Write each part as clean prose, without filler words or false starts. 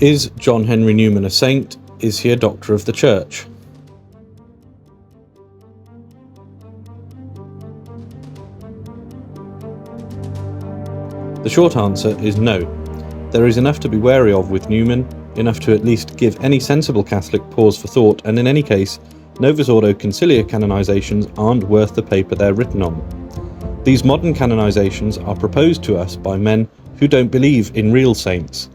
Is John Henry Newman a saint? Is he a doctor of the Church? The short answer is no. There is enough to be wary of with Newman, enough to at least give any sensible Catholic pause for thought, and in any case, Novus Ordo Concilia canonizations aren't worth the paper they're written on. These modern canonizations are proposed to us by men who don't believe in real saints,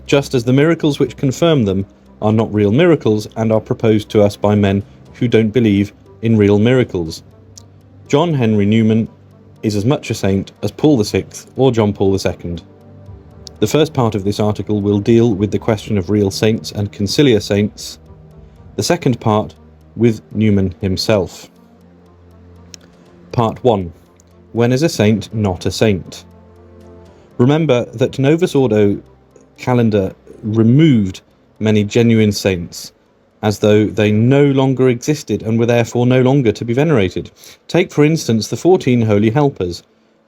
just as the miracles which confirm them are not real miracles and are proposed to us by men who don't believe in real miracles. John Henry Newman is as much a saint as Paul VI or John Paul II. The first part of this article will deal with the question of real saints and conciliar saints, the second part with Newman himself. Part 1. When is a saint not a saint? Remember that Novus Ordo calendar removed many genuine saints, as though they no longer existed and were therefore no longer to be venerated. Take, for instance, the 14 Holy Helpers.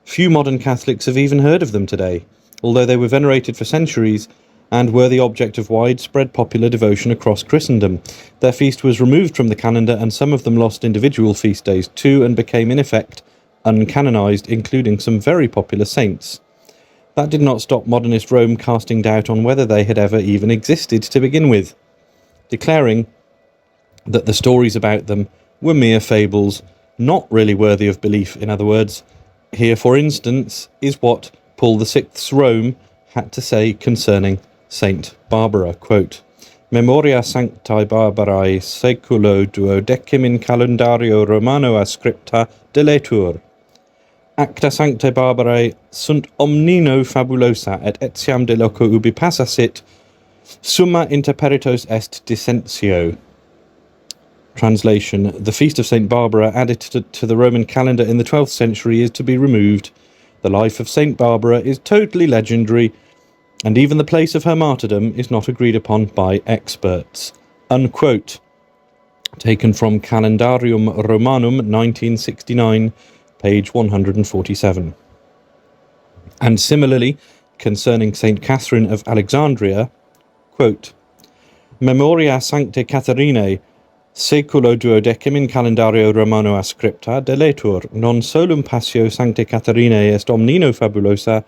Few modern Catholics have even heard of them today, although they were venerated for centuries and were the object of widespread popular devotion across Christendom. Their feast was removed from the calendar, and some of them lost individual feast days too and became in effect uncanonized, including some very popular saints. That did not stop modernist Rome casting doubt on whether they had ever even existed to begin with, declaring that the stories about them were mere fables, not really worthy of belief. In other words, here, for instance, is what Paul VI's Rome had to say concerning Saint Barbara, quote, Memoria Sanctae Barbarae seculo duodecim in calendario Romano ascripta deletur. Acta Sanctae Barbarae sunt omnino fabulosa, et etiam de loco ubi passasit, summa interperitos est dissentio. Translation: the feast of Saint Barbara, added to the Roman calendar in the 12th century, is to be removed. The life of Saint Barbara is totally legendary, and even the place of her martyrdom is not agreed upon by experts. Unquote. Taken from Calendarium Romanum 1969, page 147. And similarly, concerning Saint Catherine of Alexandria, quote, Memoria Sanctae Catharinae seculo duodecim in calendario Romano ascripta deletur, non solum passio Sanctae Catharinae est omnino fabulosa,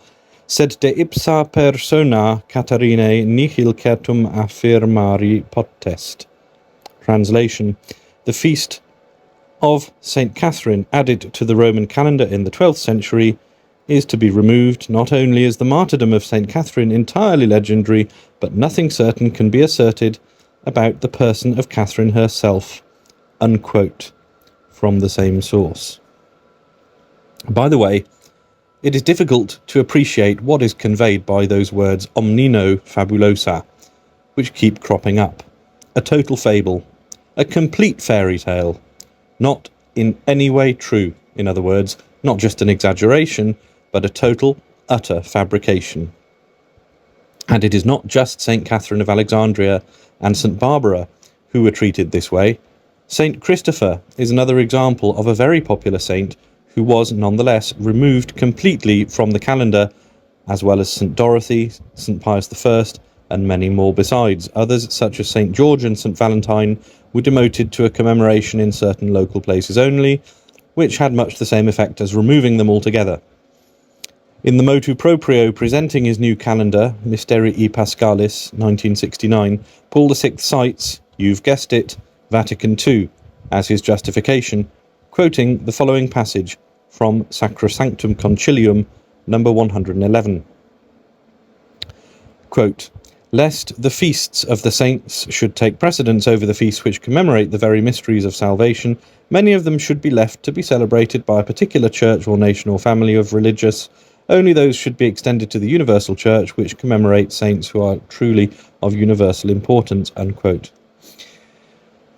sed de ipsa persona Catharinae nihil certum affirmari potest. Translation: the feast of Saint Catherine, added to the Roman calendar in the 12th century, is to be removed. Not only is the martyrdom of Saint Catherine entirely legendary, but nothing certain can be asserted about the person of Catherine herself. Unquote. From the same source. By the way, it is difficult to appreciate what is conveyed by those words omnino fabulosa, which keep cropping up. A total fable, a complete fairy tale, not in any way true. In other words, not just an exaggeration, but a total, utter fabrication. And it is not just Saint Catherine of Alexandria and Saint Barbara who were treated this way. Saint Christopher is another example of a very popular saint who was nonetheless removed completely from the calendar, as well as Saint Dorothy, Saint Pius I, and many more besides. Others, such as Saint George and Saint Valentine, were demoted to a commemoration in certain local places only, which had much the same effect as removing them altogether. In the motu proprio presenting his new calendar, Mysterii Paschalis, 1969, Paul VI cites, you've guessed it, Vatican II, as his justification, quoting the following passage from Sacrosanctum Concilium, number 111. Quote, lest the feasts of the saints should take precedence over the feasts which commemorate the very mysteries of salvation, many of them should be left to be celebrated by a particular church or nation or family of religious. Only those should be extended to the universal church which commemorate saints who are truly of universal importance. Unquote.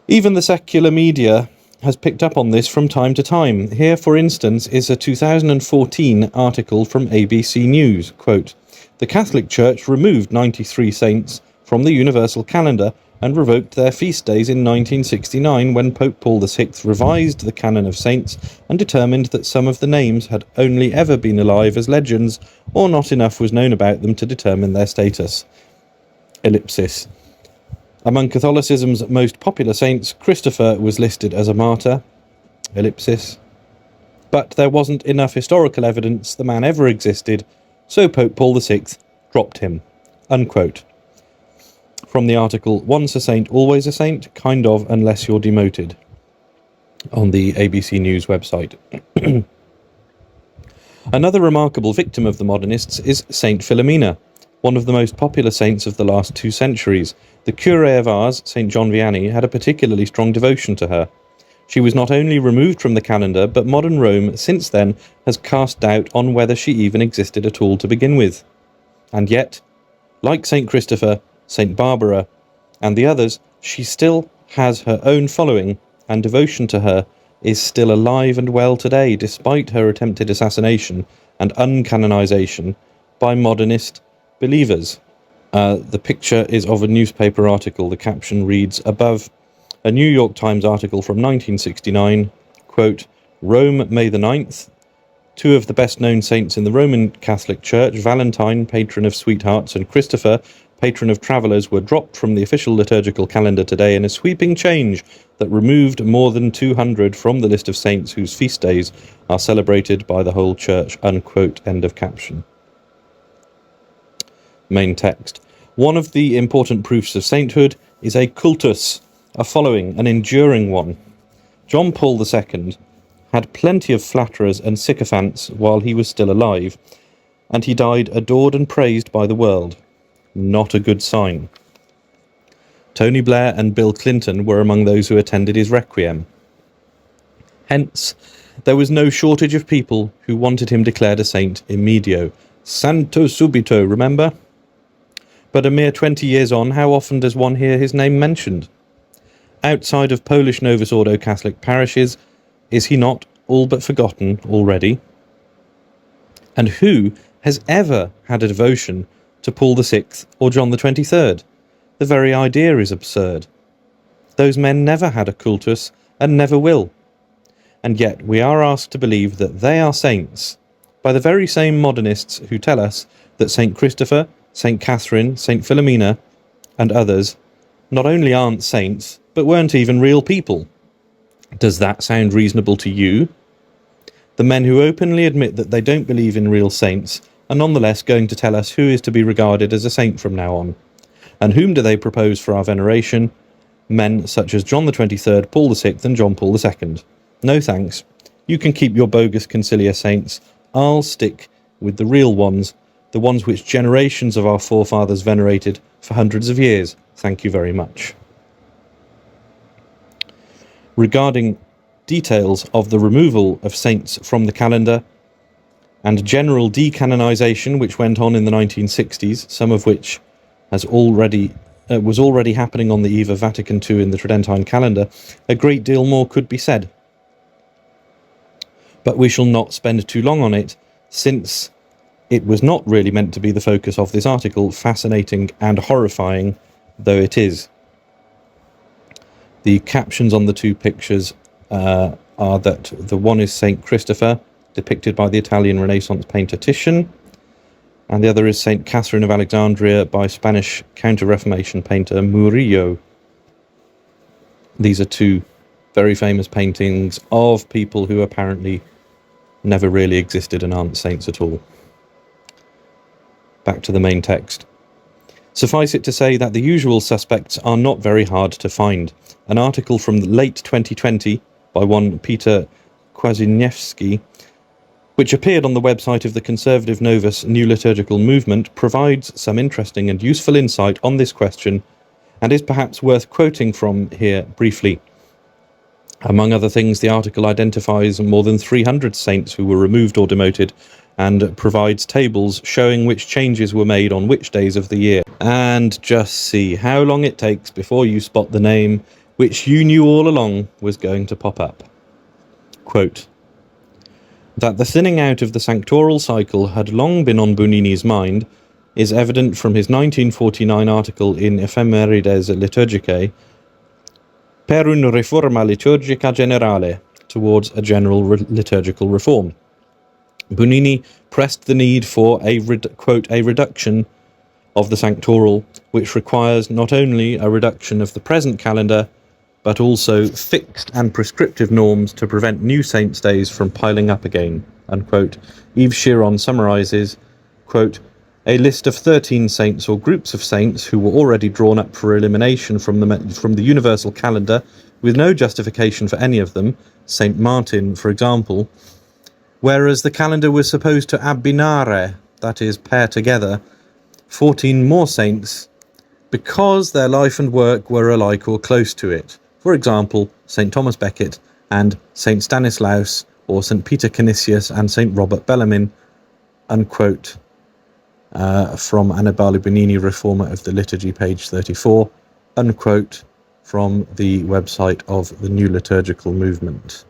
Even the secular media has picked up on this from time to time. Here, for instance, is a 2014 article from ABC News. Quote, the Catholic Church removed 93 saints from the universal calendar and revoked their feast days in 1969 when Pope Paul VI revised the canon of saints and determined that some of the names had only ever been alive as legends, or not enough was known about them to determine their status. ellipsis. Among Catholicism's most popular saints, Christopher was listed as a martyr, ellipsis. But there wasn't enough historical evidence the man ever existed, so Pope Paul VI dropped him. Unquote. From the article, Once a Saint, Always a Saint, kind of, unless you're demoted, on the ABC News website. Another remarkable victim of the modernists is Saint Philomena, one of the most popular saints of the last 2 centuries. The curé of Ars, St. John Vianney, had a particularly strong devotion to her. She was not only removed from the calendar, but modern Rome since then has cast doubt on whether she even existed at all to begin with. And yet, like St. Christopher, St. Barbara, and the others, she still has her own following, and devotion to her is still alive and well today, despite her attempted assassination and uncanonization by modernist believers. The picture is of a newspaper article. The caption reads, above, a New York Times article from 1969, quote, Rome, May the 9th. 2 of the best-known saints in the Roman Catholic Church, Valentine, patron of sweethearts, and Christopher, patron of travellers, were dropped from the official liturgical calendar today in a sweeping change that removed more than 200 from the list of saints whose feast days are celebrated by the whole Church, unquote, end of caption. Main text. One of the important proofs of sainthood is a cultus, a following, an enduring one. John Paul II had plenty of flatterers and sycophants while he was still alive, and he died adored and praised by the world. Not a good sign. Tony Blair and Bill Clinton were among those who attended his requiem. Hence, there was no shortage of people who wanted him declared a saint immediate. Santo subito, remember? But a mere 20 years on, how often does one hear his name mentioned? Outside of Polish Novus Ordo Catholic parishes, is he not all but forgotten already? And who has ever had a devotion to Paul VI or John the 23rd? The very idea is absurd. Those men never had a cultus and never will. And yet we are asked to believe that they are saints by the very same modernists who tell us that St. Christopher, St. Catherine, St. Philomena, and others not only aren't saints, but weren't even real people. Does that sound reasonable to you? The men who openly admit that they don't believe in real saints are nonetheless going to tell us who is to be regarded as a saint from now on. And whom do they propose for our veneration? Men such as John the 23rd, Paul VI, and John Paul II. No thanks. You can keep your bogus conciliar saints. I'll stick with the real ones, the ones which generations of our forefathers venerated for hundreds of years. Thank you very much. Regarding details of the removal of saints from the calendar and general decanonization which went on in the 1960s, some of which was already happening on the eve of Vatican II in the Tridentine calendar, a great deal more could be said. But we shall not spend too long on it, since it was not really meant to be the focus of this article, fascinating and horrifying though it is. The captions on the 2 pictures are that the one is St. Christopher, depicted by the Italian Renaissance painter Titian, and the other is St. Catherine of Alexandria by Spanish Counter-Reformation painter Murillo. These are 2 very famous paintings of people who apparently never really existed and aren't saints at all. Back to the main text. Suffice it to say that the usual suspects are not very hard to find. An article from late 2020 by one Peter Kwasniewski, which appeared on the website of the Conservative Novus New Liturgical Movement, provides some interesting and useful insight on this question, and is perhaps worth quoting from here briefly. Among other things, the article identifies more than 300 saints who were removed or demoted, and provides tables showing which changes were made on which days of the year. And just see how long it takes before you spot the name which you knew all along was going to pop up. Quote, that the thinning out of the sanctoral cycle had long been on Bonini's mind is evident from his 1949 article in Ephemerides Liturgicae, Per una riforma liturgica generale, towards a general liturgical reform. Bonini pressed the need for a reduction of the Sanctoral, which requires not only a reduction of the present calendar, but also fixed and prescriptive norms to prevent new saints' days from piling up again," unquote. Yves Chiron summarises, quote, "A list of 13 saints or groups of saints who were already drawn up for elimination from the universal calendar with no justification for any of them, Saint Martin, for example, whereas the calendar was supposed to abbinare, that is, pair together, 14 more saints because their life and work were alike or close to it. For example, St. Thomas Becket and St. Stanislaus, or St. Peter Canisius and St. Robert Bellarmine," unquote, from Annibale Bonini, Reformer of the Liturgy, page 34, unquote, from the website of the New Liturgical Movement.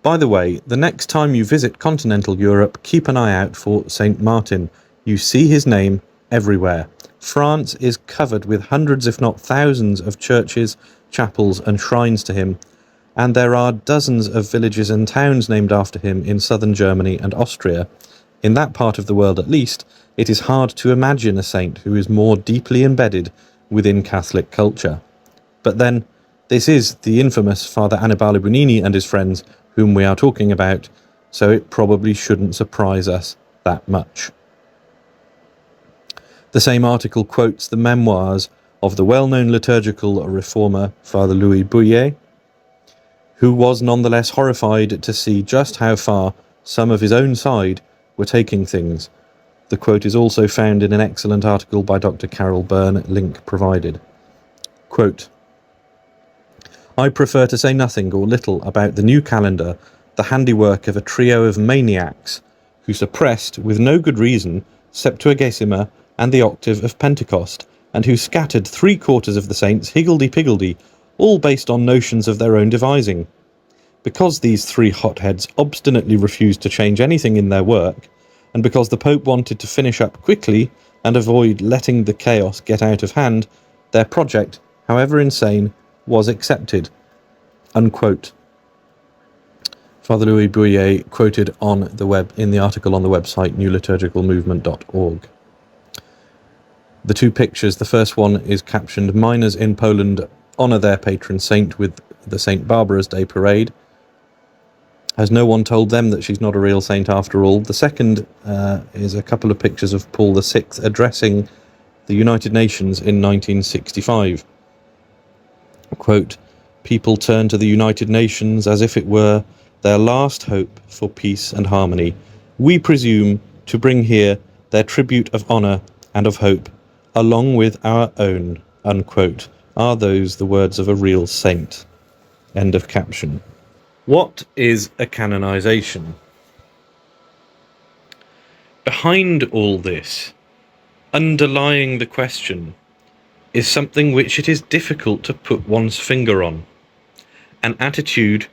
By the way, the next time you visit continental Europe, keep an eye out for St. Martin. You see his name everywhere. France is covered with hundreds, if not thousands, of churches, chapels and shrines to him, and there are dozens of villages and towns named after him in southern Germany and Austria. In that part of the world at least, it is hard to imagine a saint who is more deeply embedded within Catholic culture. But then, this is the infamous Father Annibale Bonini and his friends whom we are talking about, so it probably shouldn't surprise us that much. The same article quotes the memoirs of the well-known liturgical reformer Father Louis Bouillet, who was nonetheless horrified to see just how far some of his own side were taking things. The quote is also found in an excellent article by Dr. Carol Byrne, link provided. Quote, "I prefer to say nothing or little about the new calendar, the handiwork of a trio of maniacs who suppressed, with no good reason, Septuagesima and the octave of Pentecost, and who scattered 3/4 of the saints higgledy-piggledy, all based on notions of their own devising. Because these three hotheads obstinately refused to change anything in their work, and because the Pope wanted to finish up quickly and avoid letting the chaos get out of hand, their project, however insane, was accepted." Unquote. Father Louis Bouillet quoted on the web in the article on the website newliturgicalmovement.org. The two pictures, the first one is captioned "Miners in Poland honour their patron saint with the St. Barbara's Day Parade. Has no one told them that she's not a real saint after all?" The second is a couple of pictures of Paul VI addressing the United Nations in 1965. Quote, "People turn to the United Nations as if it were their last hope for peace and harmony. We presume to bring here their tribute of honour and of hope, along with our own," unquote. Are those the words of a real saint? End of caption. What is a canonization? Behind all this, underlying the question, is something which it is difficult to put one's finger on, an attitude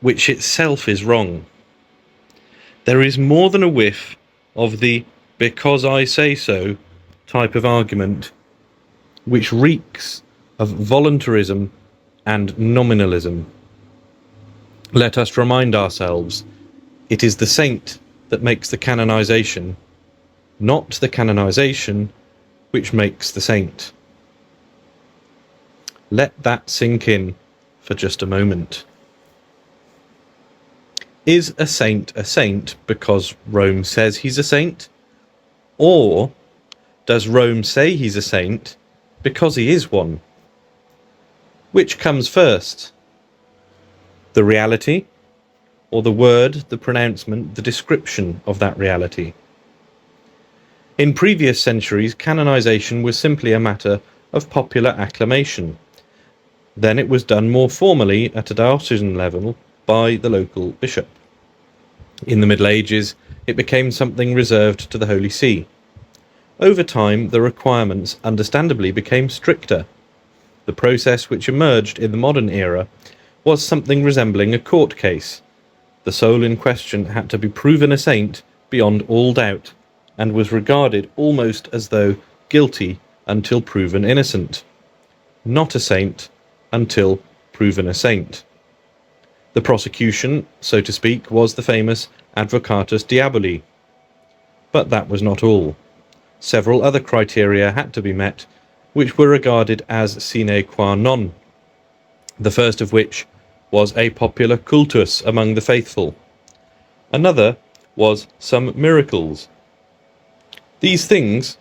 which itself is wrong. There is more than a whiff of the "because I say so" type of argument, which reeks of voluntarism and nominalism. Let us remind ourselves, it is the saint that makes the canonization, not the canonization which makes the saint. Let that sink in for just a moment. Is a saint because Rome says he's a saint? Or does Rome say he's a saint because he is one? Which comes first? The reality, or the word, the pronouncement, the description of that reality? In previous centuries, canonization was simply a matter of popular acclamation. Then it was done more formally at a diocesan level by the local bishop. In the Middle Ages, it became something reserved to the Holy See. Over time, the requirements understandably became stricter. The process which emerged in the modern era was something resembling a court case. The soul in question had to be proven a saint beyond all doubt, and was regarded almost as though guilty until proven innocent, not a saint until proven a saint. The prosecution, so to speak, was the famous advocatus diaboli. But that was not all. Several other criteria had to be met, which were regarded as sine qua non, the first of which was a popular cultus among the faithful. Another was some miracles. These things,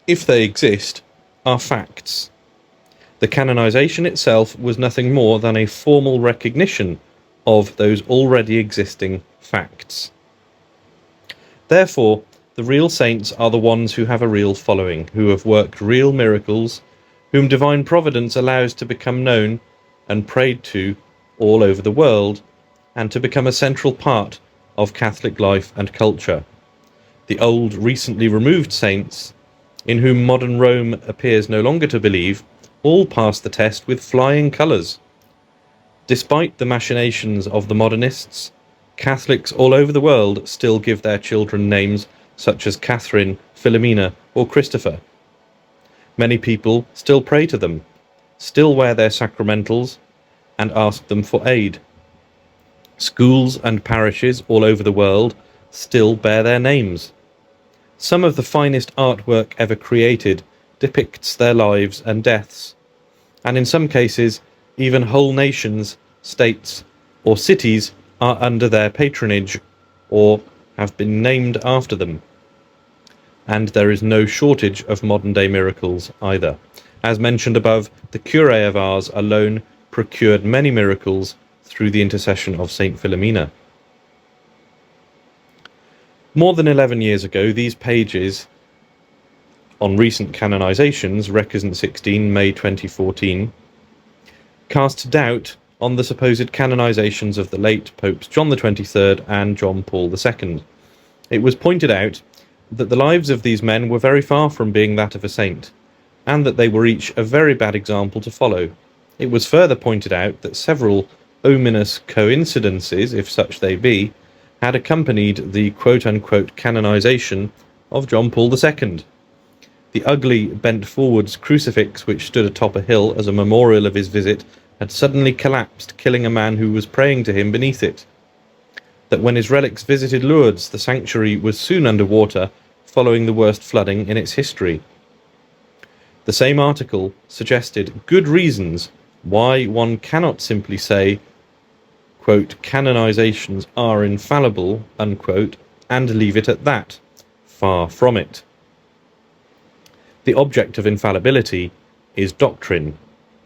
if they exist, are facts. The canonization itself was nothing more than a formal recognition of those already existing facts. Therefore, the real saints are the ones who have a real following, who have worked real miracles, whom divine providence allows to become known and prayed to all over the world, and to become a central part of Catholic life and culture. The old, recently removed saints, in whom modern Rome appears no longer to believe, all pass the test with flying colours. Despite the machinations of the modernists, Catholics all over the world still give their children names such as Catherine, Philomena, or Christopher. Many people still pray to them, still wear their sacramentals, and ask them for aid. Schools and parishes all over the world still bear their names. Some of the finest artwork ever created depicts their lives and deaths, and in some cases, even whole nations, states, or cities are under their patronage or have been named after them. And there is no shortage of modern-day miracles either. As mentioned above, the curé of Ars alone procured many miracles through the intercession of Saint Philomena. More than 11 years ago, these pages on recent canonizations, Recusant 16, May 2014, cast doubt on the supposed canonizations of the late Popes John XXIII and John Paul II. It was pointed out that the lives of these men were very far from being that of a saint, and that they were each a very bad example to follow. It was further pointed out that several ominous coincidences, if such they be, had accompanied the quote-unquote canonization of John Paul II. The ugly, bent-forwards crucifix which stood atop a hill as a memorial of his visit had suddenly collapsed, killing a man who was praying to him beneath it. That when his relics visited Lourdes, the sanctuary was soon under water, following the worst flooding in its history. The same article suggested good reasons why one cannot simply say, quote, canonizations are infallible, unquote, and leave it at that. Far from it. The object of infallibility is doctrine,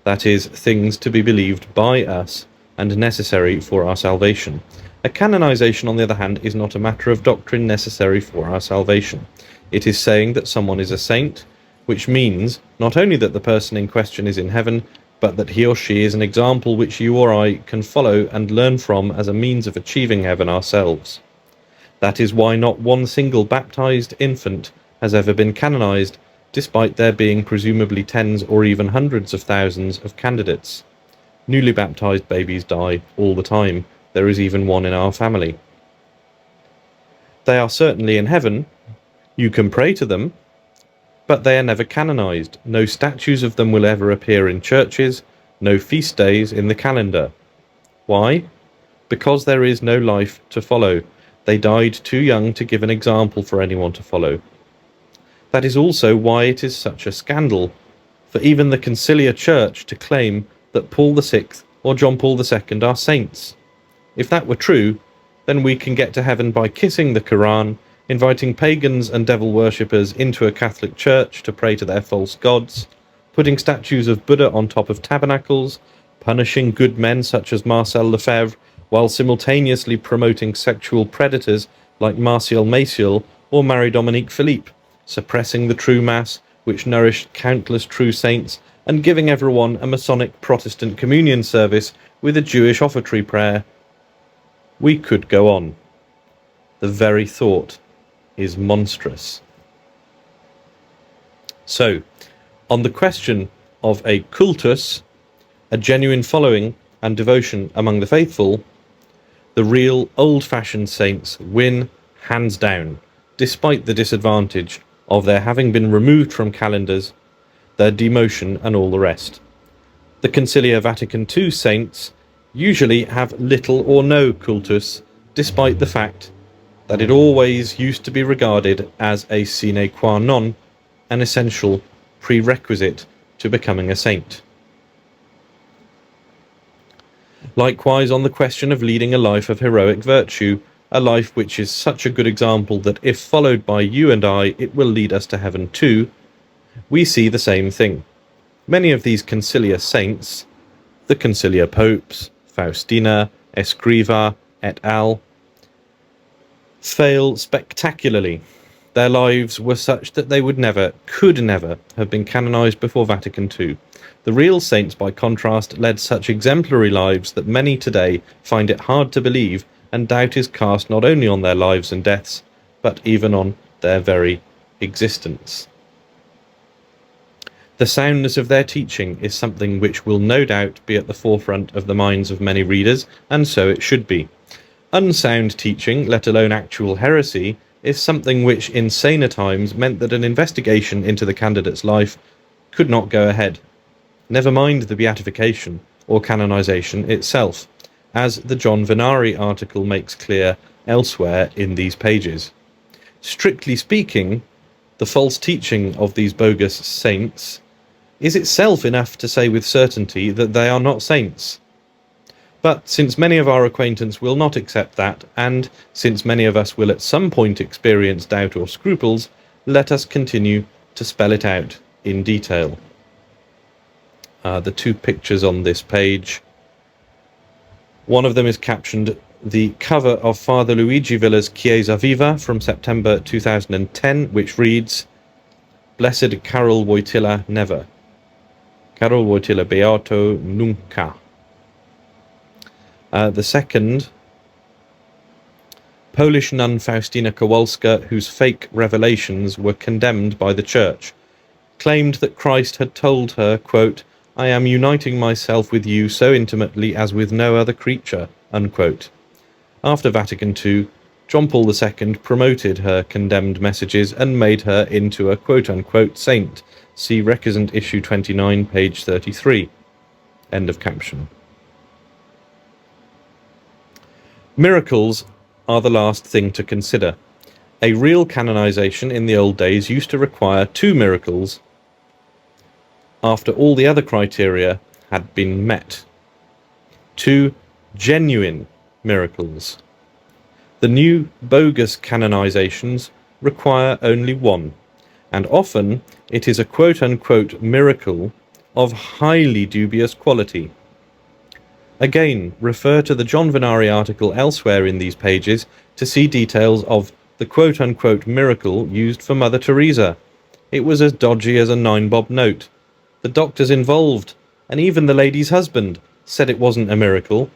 that is, things to be believed by us and necessary for our salvation. A canonization, on the other hand, is not a matter of doctrine necessary for our salvation. It is saying that someone is a saint, which means not only that the person in question is in heaven, but that he or she is an example which you or I can follow and learn from as a means of achieving heaven ourselves. That is why not one single baptized infant has ever been canonized, despite there being presumably tens or even hundreds of thousands of candidates. Newly baptized babies die all the time. There is even one in our family. They are certainly in heaven. You can pray to them, but they are never canonized. No statues of them will ever appear in churches, no feast days in the calendar. Why? Because there is no life to follow. They died too young to give an example for anyone to follow. That is also why it is such a scandal for even the conciliar church to claim that Paul VI or John Paul II are saints. If that were true, then we can get to heaven by kissing the Quran, inviting pagans and devil worshippers into a Catholic church to pray to their false gods, putting statues of Buddha on top of tabernacles, punishing good men such as Marcel Lefebvre, while simultaneously promoting sexual predators like Martial Maciel or Marie-Dominique Philippe, suppressing the true Mass, which nourished countless true saints, and giving everyone a Masonic Protestant communion service with a Jewish offertory prayer. We could go on. The very thought is monstrous. So, on the question of a cultus, a genuine following and devotion among the faithful, the real old-fashioned saints win hands down, despite the disadvantage of their having been removed from calendars, their demotion and all the rest. The Conciliar Vatican II saints usually have little or no cultus, despite the fact that it always used to be regarded as a sine qua non, an essential prerequisite to becoming a saint. Likewise, on the question of leading a life of heroic virtue, a life which is such a good example that if followed by you and I, it will lead us to heaven too, we see the same thing. Many of these conciliar saints, the conciliar popes, Faustina, Escriva, et al., fail spectacularly. Their lives were such that they could never have been canonized before Vatican II. The real saints, by contrast, led such exemplary lives that many today find it hard to believe, and doubt is cast not only on their lives and deaths, but even on their very existence. The soundness of their teaching is something which will no doubt be at the forefront of the minds of many readers, and so it should be. Unsound teaching, let alone actual heresy, is something which in saner times meant that an investigation into the candidate's life could not go ahead. Never mind the beatification or canonization itself, as the John Venari article makes clear elsewhere in these pages. Strictly speaking, the false teaching of these bogus saints is itself enough to say with certainty that they are not saints. But since many of our acquaintance will not accept that, and since many of us will at some point experience doubt or scruples, let us continue to spell it out in detail. The two pictures on this page, one of them is captioned the cover of Father Luigi Villa's Chiesa Viva from September 2010, which reads, Blessed Karol Wojtyla never. Karol Wojtyla beato nunca. The second, Polish nun Faustina Kowalska, whose fake revelations were condemned by the Church, claimed that Christ had told her, quote, I am uniting myself with you so intimately as with no other creature, unquote. After Vatican II, John Paul II promoted her condemned messages and made her into a quote-unquote saint. See Recusant Issue 29, page 33. End of caption. Miracles are the last thing to consider. A real canonization in the old days used to require 2 miracles after all the other criteria had been met. 2 genuine miracles. The new bogus canonizations require only 1, and often it is a quote-unquote miracle of highly dubious quality. Again, refer to the John Venari article elsewhere in these pages to see details of the quote-unquote miracle used for Mother Teresa. It was as dodgy as a 9-bob note. The doctors involved, and even the lady's husband, said it wasn't a miracle.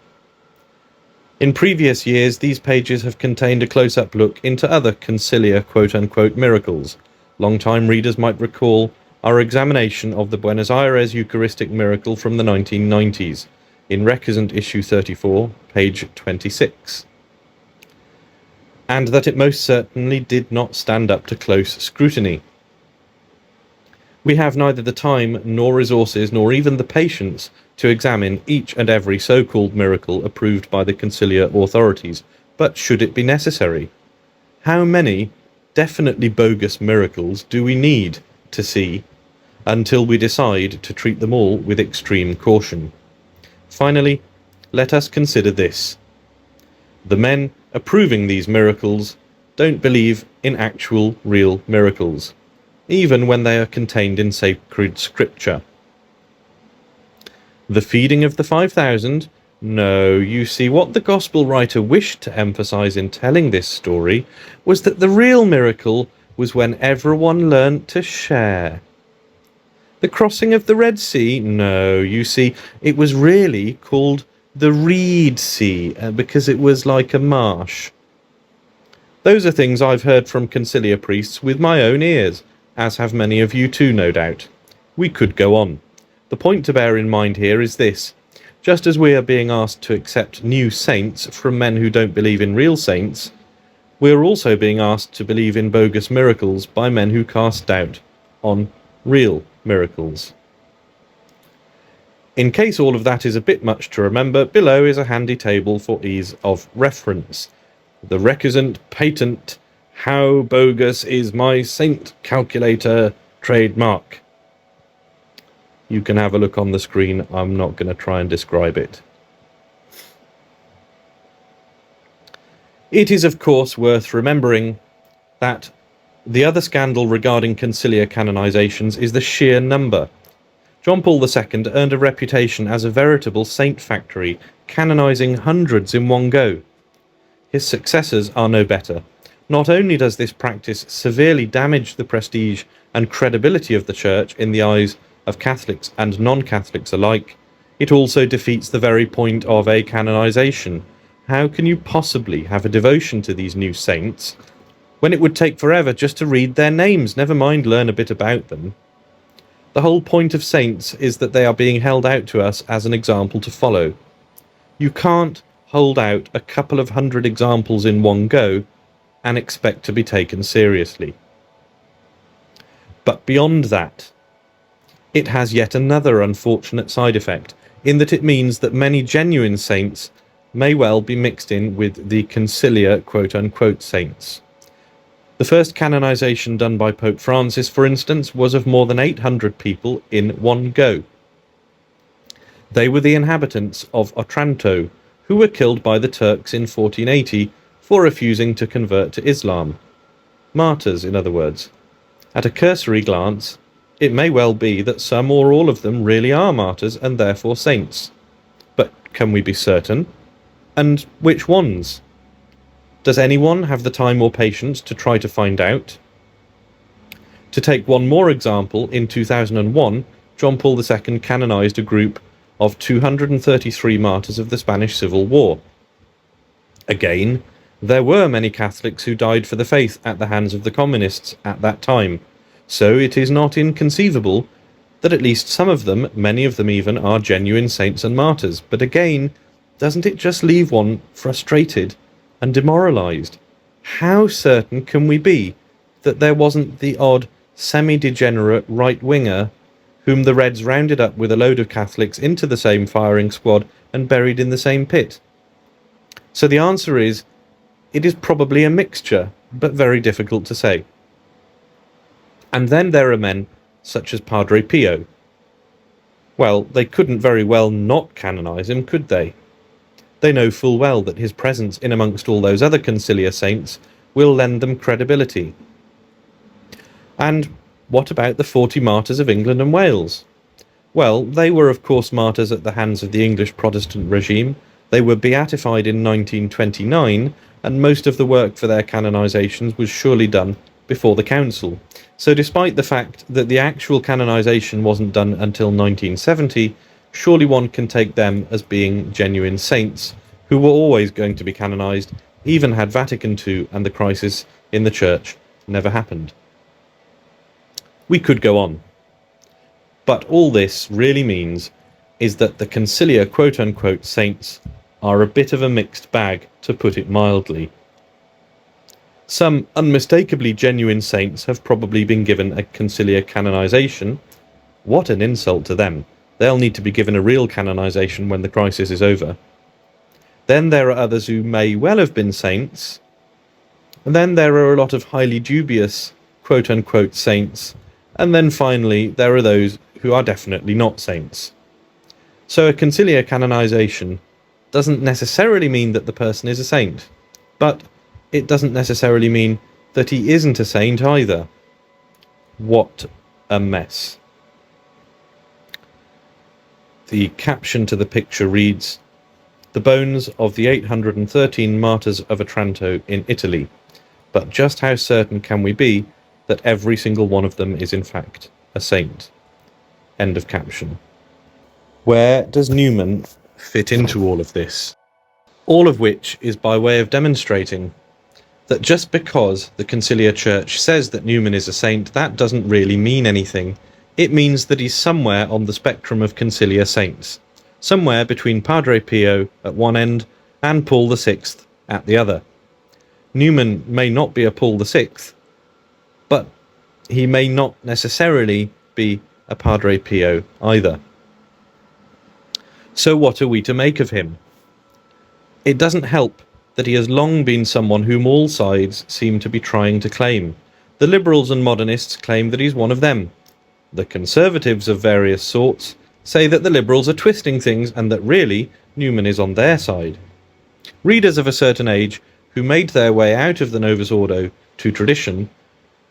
In previous years, these pages have contained a close-up look into other conciliar quote-unquote miracles. Long-time readers might recall our examination of the Buenos Aires Eucharistic miracle from the 1990s, in Recusant Issue 34, page 26. And that it most certainly did not stand up to close scrutiny. We have neither the time nor resources nor even the patience to examine each and every so-called miracle approved by the conciliar authorities, but should it be necessary? How many definitely bogus miracles do we need to see until we decide to treat them all with extreme caution? Finally, let us consider this. The men approving these miracles don't believe in actual, real miracles, even when they are contained in sacred scripture. The feeding of the 5,000? No, you see, what the gospel writer wished to emphasize in telling this story was that the real miracle was when everyone learnt to share. The crossing of the Red Sea? No, you see, it was really called the Reed Sea because it was like a marsh. Those are things I've heard from conciliar priests with my own ears, as have many of you too, no doubt. We could go on. The point to bear in mind here is this. Just as we are being asked to accept new saints from men who don't believe in real saints, we are also being asked to believe in bogus miracles by men who cast doubt on real miracles. In case all of that is a bit much to remember, below is a handy table for ease of reference. The Recusant patent, how bogus is my saint calculator trademark. You can have a look on the screen. I'm not going to try and describe it. It is, of course, worth remembering that the other scandal regarding conciliar canonizations is the sheer number. John Paul II earned a reputation as a veritable saint factory, canonizing hundreds in one go. His successors are no better. Not only does this practice severely damage the prestige and credibility of the Church in the eyes of Catholics and non-Catholics alike, it also defeats the very point of a canonization. How can you possibly have a devotion to these new saints when it would take forever just to read their names, never mind learn a bit about them? The whole point of saints is that they are being held out to us as an example to follow. You can't hold out a couple of hundred examples in one go and expect to be taken seriously. But beyond that, it has yet another unfortunate side effect, in that it means that many genuine saints may well be mixed in with the conciliar quote-unquote saints. The first canonization done by Pope Francis, for instance, was of more than 800 people in one go. They were the inhabitants of Otranto, who were killed by the Turks in 1480 for refusing to convert to Islam. Martyrs, in other words. At a cursory glance, it may well be that some or all of them really are martyrs and therefore saints. But can we be certain? And which ones? Does anyone have the time or patience to try to find out? To take one more example, in 2001, John Paul II canonized a group of 233 martyrs of the Spanish Civil War. Again, there were many Catholics who died for the faith at the hands of the communists at that time, so it is not inconceivable that at least some of them, many of them even, are genuine saints and martyrs. But again, doesn't it just leave one frustrated and demoralized? How certain can we be that there wasn't the odd semi-degenerate right-winger whom the Reds rounded up with a load of Catholics into the same firing squad and buried in the same pit? So the answer is, it is probably a mixture, but very difficult to say. And then there are men such as Padre Pio. Well, they couldn't very well not canonize him, could they? They know full well that his presence in amongst all those other conciliar saints will lend them credibility. And what about the 40 martyrs of England and Wales? Well, they were of course martyrs at the hands of the English Protestant regime. They were beatified in 1929, and most of the work for their canonizations was surely done before the council. So despite the fact that the actual canonization wasn't done until 1970, surely one can take them as being genuine saints who were always going to be canonized, even had Vatican II and the crisis in the Church never happened. We could go on. But all this really means is that the conciliar quote-unquote saints are a bit of a mixed bag, to put it mildly. Some unmistakably genuine saints have probably been given a conciliar canonization. What an insult to them. They'll need to be given a real canonization when the crisis is over. Then there are others who may well have been saints. And then there are a lot of highly dubious quote-unquote saints. And then finally, there are those who are definitely not saints. So a conciliar canonization doesn't necessarily mean that the person is a saint, but it doesn't necessarily mean that he isn't a saint either. What a mess. The caption to the picture reads, "The bones of the 813 martyrs of Otranto in Italy. But just how certain can we be that every single one of them is in fact a saint?" End of caption. Where does Newman fit into all of this? All of which is by way of demonstrating that just because the Conciliar Church says that Newman is a saint, that doesn't really mean anything. It means that he's somewhere on the spectrum of conciliar saints, somewhere between Padre Pio at one end and Paul VI at the other. Newman may not be a Paul VI, but he may not necessarily be a Padre Pio either. So what are we to make of him? It doesn't help that he has long been someone whom all sides seem to be trying to claim. The liberals and modernists claim that he's one of them. The conservatives of various sorts say that the liberals are twisting things and that really Newman is on their side. Readers of a certain age who made their way out of the Novus Ordo to tradition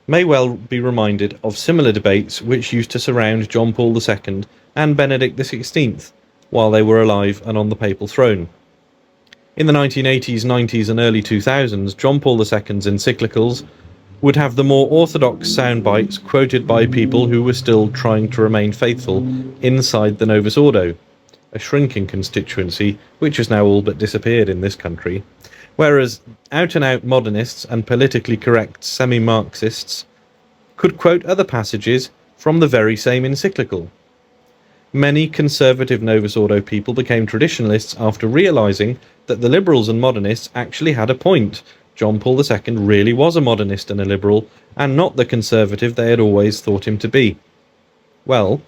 may well be reminded of similar debates which used to surround John Paul II and Benedict XVI while they were alive and on the papal throne. In the 1980s, 90s and early 2000s, John Paul II's encyclicals would have the more orthodox sound bites quoted by people who were still trying to remain faithful inside the Novus Ordo, a shrinking constituency which has now all but disappeared in this country, whereas out-and-out modernists and politically correct semi-Marxists could quote other passages from the very same encyclical. Many conservative Novus Ordo people became traditionalists after realising that the liberals and modernists actually had a point. John Paul II really was a modernist and a liberal, and not the conservative they had always thought him to be. Well,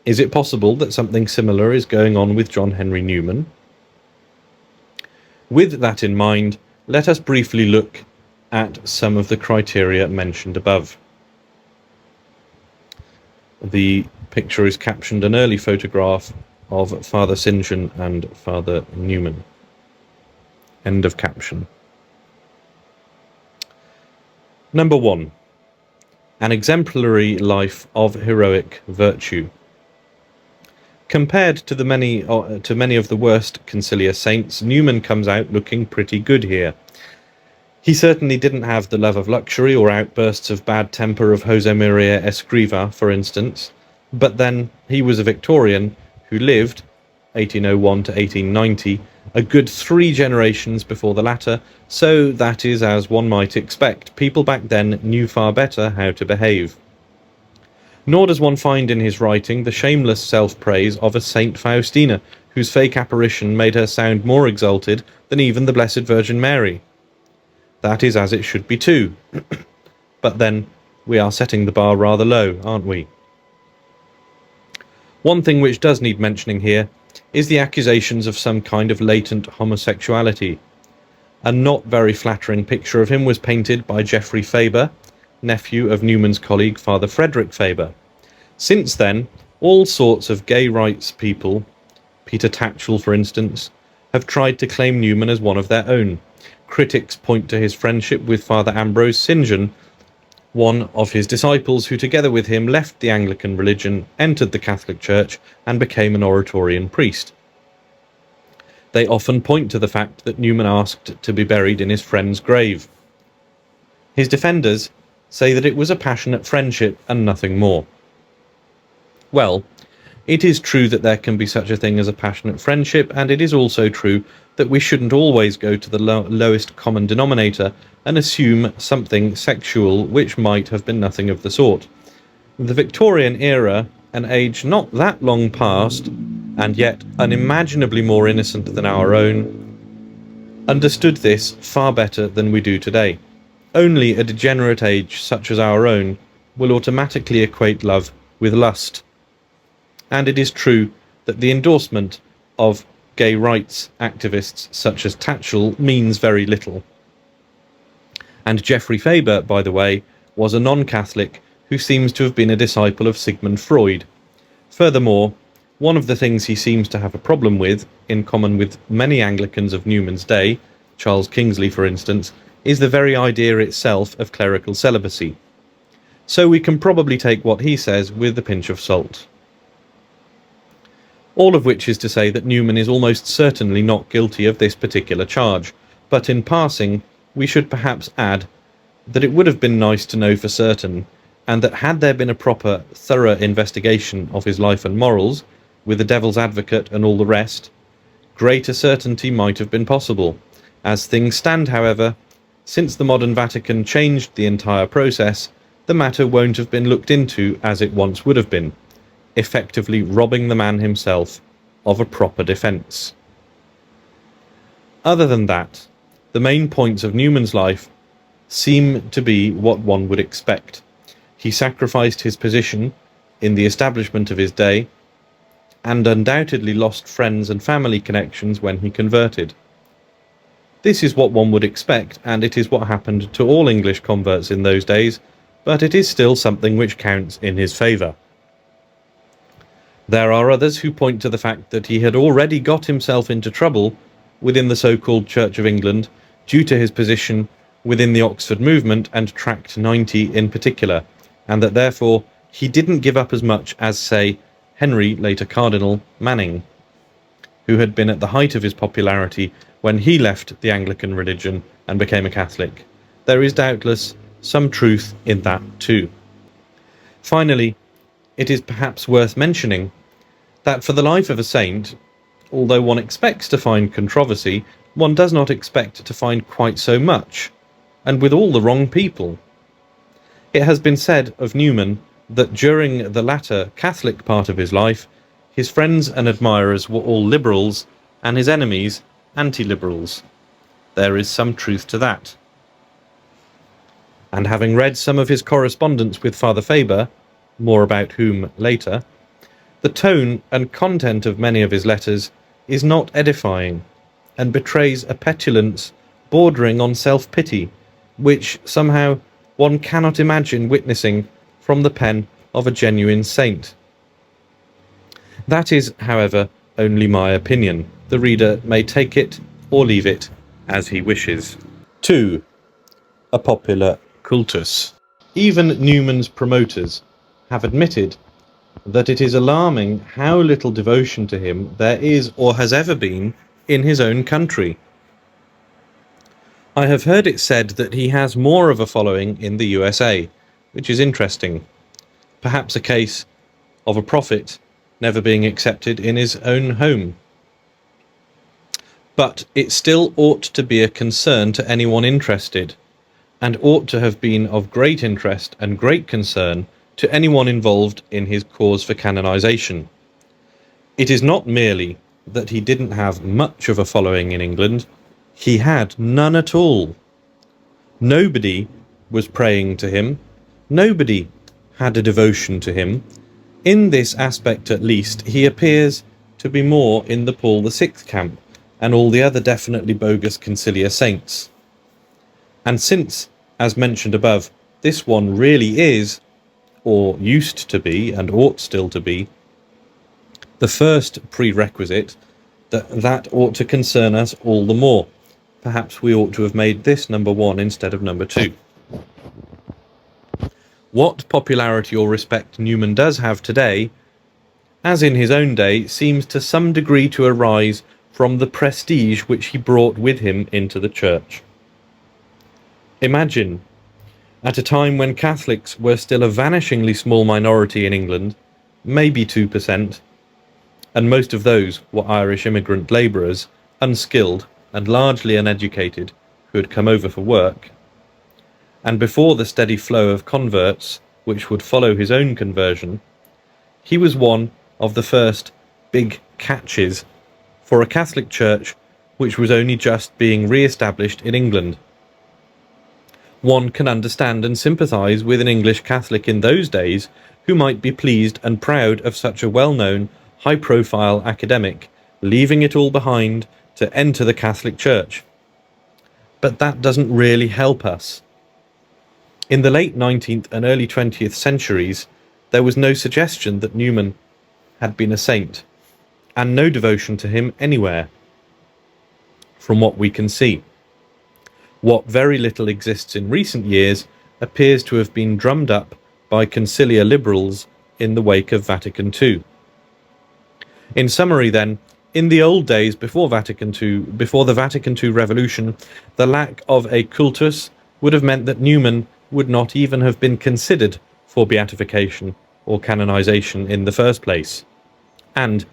is it possible that something similar is going on with John Henry Newman? With that in mind, let us briefly look at some of the criteria mentioned above. The picture is captioned an early photograph of Father St. John and Father Newman. End of caption. Number 1. An exemplary life of heroic virtue. Compared to many of the worst conciliar saints, Newman comes out looking pretty good here. He certainly didn't have the love of luxury or outbursts of bad temper of Josemaria Escriva, for instance, but then he was a Victorian who lived, 1801 to 1890, a good 3 generations before the latter, so that is as one might expect. People back then knew far better how to behave. Nor does one find in his writing the shameless self-praise of a Saint Faustina, whose fake apparition made her sound more exalted than even the Blessed Virgin Mary. That is as it should be too. But then, we are setting the bar rather low, aren't we? One thing which does need mentioning here is the accusations of some kind of latent homosexuality. A not very flattering picture of him was painted by Geoffrey Faber, nephew of Newman's colleague Father Frederick Faber. Since then, all sorts of gay rights people, Peter Tatchell for instance, have tried to claim Newman as one of their own. Critics point to his friendship with Father Ambrose St. John, one of his disciples who together with him left the Anglican religion, entered the Catholic Church and became an Oratorian priest. They often point to the fact that Newman asked to be buried in his friend's grave. His defenders say that it was a passionate friendship and nothing more. Well, it is true that there can be such a thing as a passionate friendship, and it is also true that we shouldn't always go to the lowest common denominator and assume something sexual which might have been nothing of the sort. The Victorian era, an age not that long past, and yet unimaginably more innocent than our own, understood this far better than we do today. Only a degenerate age such as our own will automatically equate love with lust. And it is true that the endorsement of gay rights activists such as Tatchell means very little. And Geoffrey Faber, by the way, was a non-Catholic who seems to have been a disciple of Sigmund Freud. Furthermore, one of the things he seems to have a problem with, in common with many Anglicans of Newman's day, Charles Kingsley for instance, is the very idea itself of clerical celibacy. So we can probably take what he says with a pinch of salt. All of which is to say that Newman is almost certainly not guilty of this particular charge, but in passing we should perhaps add that it would have been nice to know for certain, and that had there been a proper, thorough investigation of his life and morals, with the devil's advocate and all the rest, greater certainty might have been possible. As things stand, however, since the modern Vatican changed the entire process, the matter won't have been looked into as it once would have been, effectively robbing the man himself of a proper defence. Other than that, the main points of Newman's life seem to be what one would expect. He sacrificed his position in the establishment of his day, and undoubtedly lost friends and family connections when he converted. This is what one would expect, and it is what happened to all English converts in those days, but it is still something which counts in his favour. There are others who point to the fact that he had already got himself into trouble within the so-called Church of England due to his position within the Oxford movement and Tract 90 in particular, and that therefore he didn't give up as much as, say, Henry, later Cardinal, Manning, who had been at the height of his popularity when he left the Anglican religion and became a Catholic. There is doubtless some truth in that too. Finally, it is perhaps worth mentioning that for the life of a saint, although one expects to find controversy, one does not expect to find quite so much, and with all the wrong people. It has been said of Newman that during the latter Catholic part of his life, his friends and admirers were all liberals, and his enemies anti-liberals. There is some truth to that. And having read some of his correspondence with Father Faber, more about whom later, the tone and content of many of his letters is not edifying, and betrays a petulance bordering on self-pity, which somehow one cannot imagine witnessing from the pen of a genuine saint. That is, however, only my opinion. The reader may take it or leave it as he wishes. 2. A popular cultus. Even Newman's promoters have admitted that it is alarming how little devotion to him there is or has ever been in his own country. I have heard it said that he has more of a following in the USA, which is interesting. Perhaps a case of a prophet never being accepted in his own home. But it still ought to be a concern to anyone interested, and ought to have been of great interest and great concern to anyone involved in his cause for canonization. It is not merely that he didn't have much of a following in England, he had none at all. Nobody was praying to him, nobody had a devotion to him. In this aspect at least, he appears to be more in the Paul VI camp, and all the other definitely bogus conciliar saints. And since, as mentioned above, this one really is, or used to be, and ought still to be, the first prerequisite, that ought to concern us all the more. Perhaps we ought to have made this number 1 instead of number 2. What popularity or respect Newman does have today, as in his own day, seems to some degree to arise from the prestige which he brought with him into the church. Imagine, at a time when Catholics were still a vanishingly small minority in England, maybe 2%, and most of those were Irish immigrant labourers, unskilled and largely uneducated, who had come over for work, and before the steady flow of converts which would follow his own conversion, he was one of the first big catches for a Catholic Church which was only just being re-established in England. One can understand and sympathise with an English Catholic in those days who might be pleased and proud of such a well-known, high-profile academic leaving it all behind to enter the Catholic Church. But that doesn't really help us. In the late 19th and early 20th centuries, there was no suggestion that Newman had been a saint, and no devotion to him anywhere, from what we can see. What very little exists in recent years appears to have been drummed up by conciliar liberals in the wake of Vatican II. In summary then, in the old days before the Vatican II revolution, the lack of a cultus would have meant that Newman would not even have been considered for beatification or canonization in the first place. And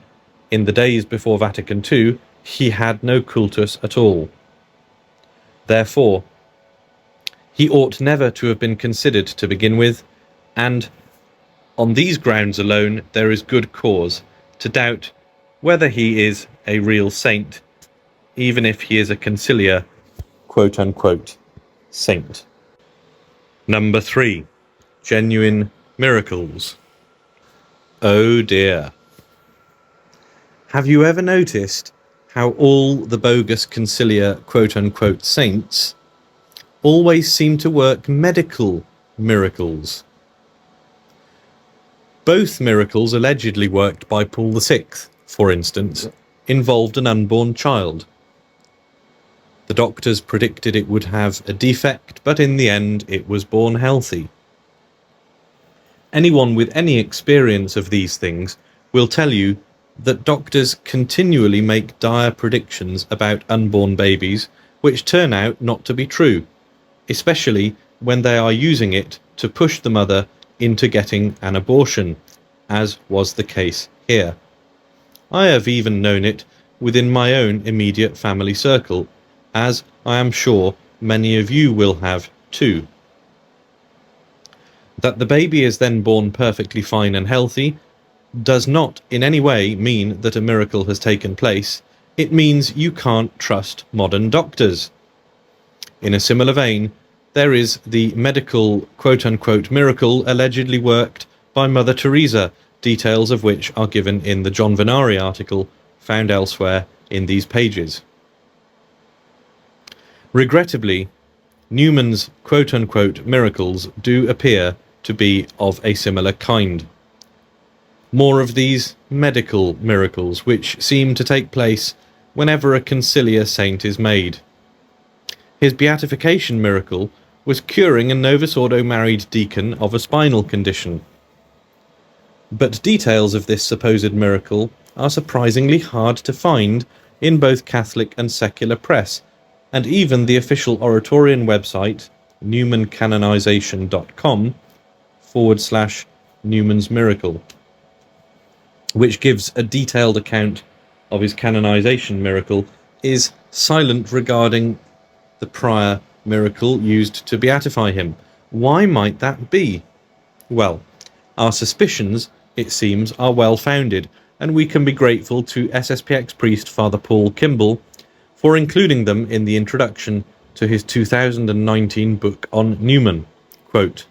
in the days before Vatican II, he had no cultus at all. Therefore, he ought never to have been considered to begin with, and on these grounds alone there is good cause to doubt whether he is a real saint, even if he is a conciliar, quote-unquote, saint. Number 3. Genuine miracles. Oh dear. Have you ever noticed how all the bogus conciliar quote-unquote saints always seem to work medical miracles. Both miracles allegedly worked by Paul VI, for instance, involved an unborn child. The doctors predicted it would have a defect, but in the end it was born healthy. Anyone with any experience of these things will tell you that doctors continually make dire predictions about unborn babies which turn out not to be true, especially when they are using it to push the mother into getting an abortion, as was the case here. I have even known it within my own immediate family circle, as I am sure many of you will have too. That the baby is then born perfectly fine and healthy does not in any way mean that a miracle has taken place. It means you can't trust modern doctors. In a similar vein, there is the medical quote-unquote miracle allegedly worked by Mother Teresa, details of which are given in the John Venari article found elsewhere in these pages. Regrettably, Newman's quote-unquote miracles do appear to be of a similar kind. More of these medical miracles, which seem to take place whenever a conciliar saint is made. His beatification miracle was curing a Novus Ordo married deacon of a spinal condition. But details of this supposed miracle are surprisingly hard to find in both Catholic and secular press, and even the official Oratorian website, newmancanonization.com/Newman's miracle, which gives a detailed account of his canonization miracle, is silent regarding the prior miracle used to beatify him. Why might that be? Well, our suspicions, it seems, are well founded, and we can be grateful to SSPX priest Father Paul Kimball for including them in the introduction to his 2019 book on Newman. Quote,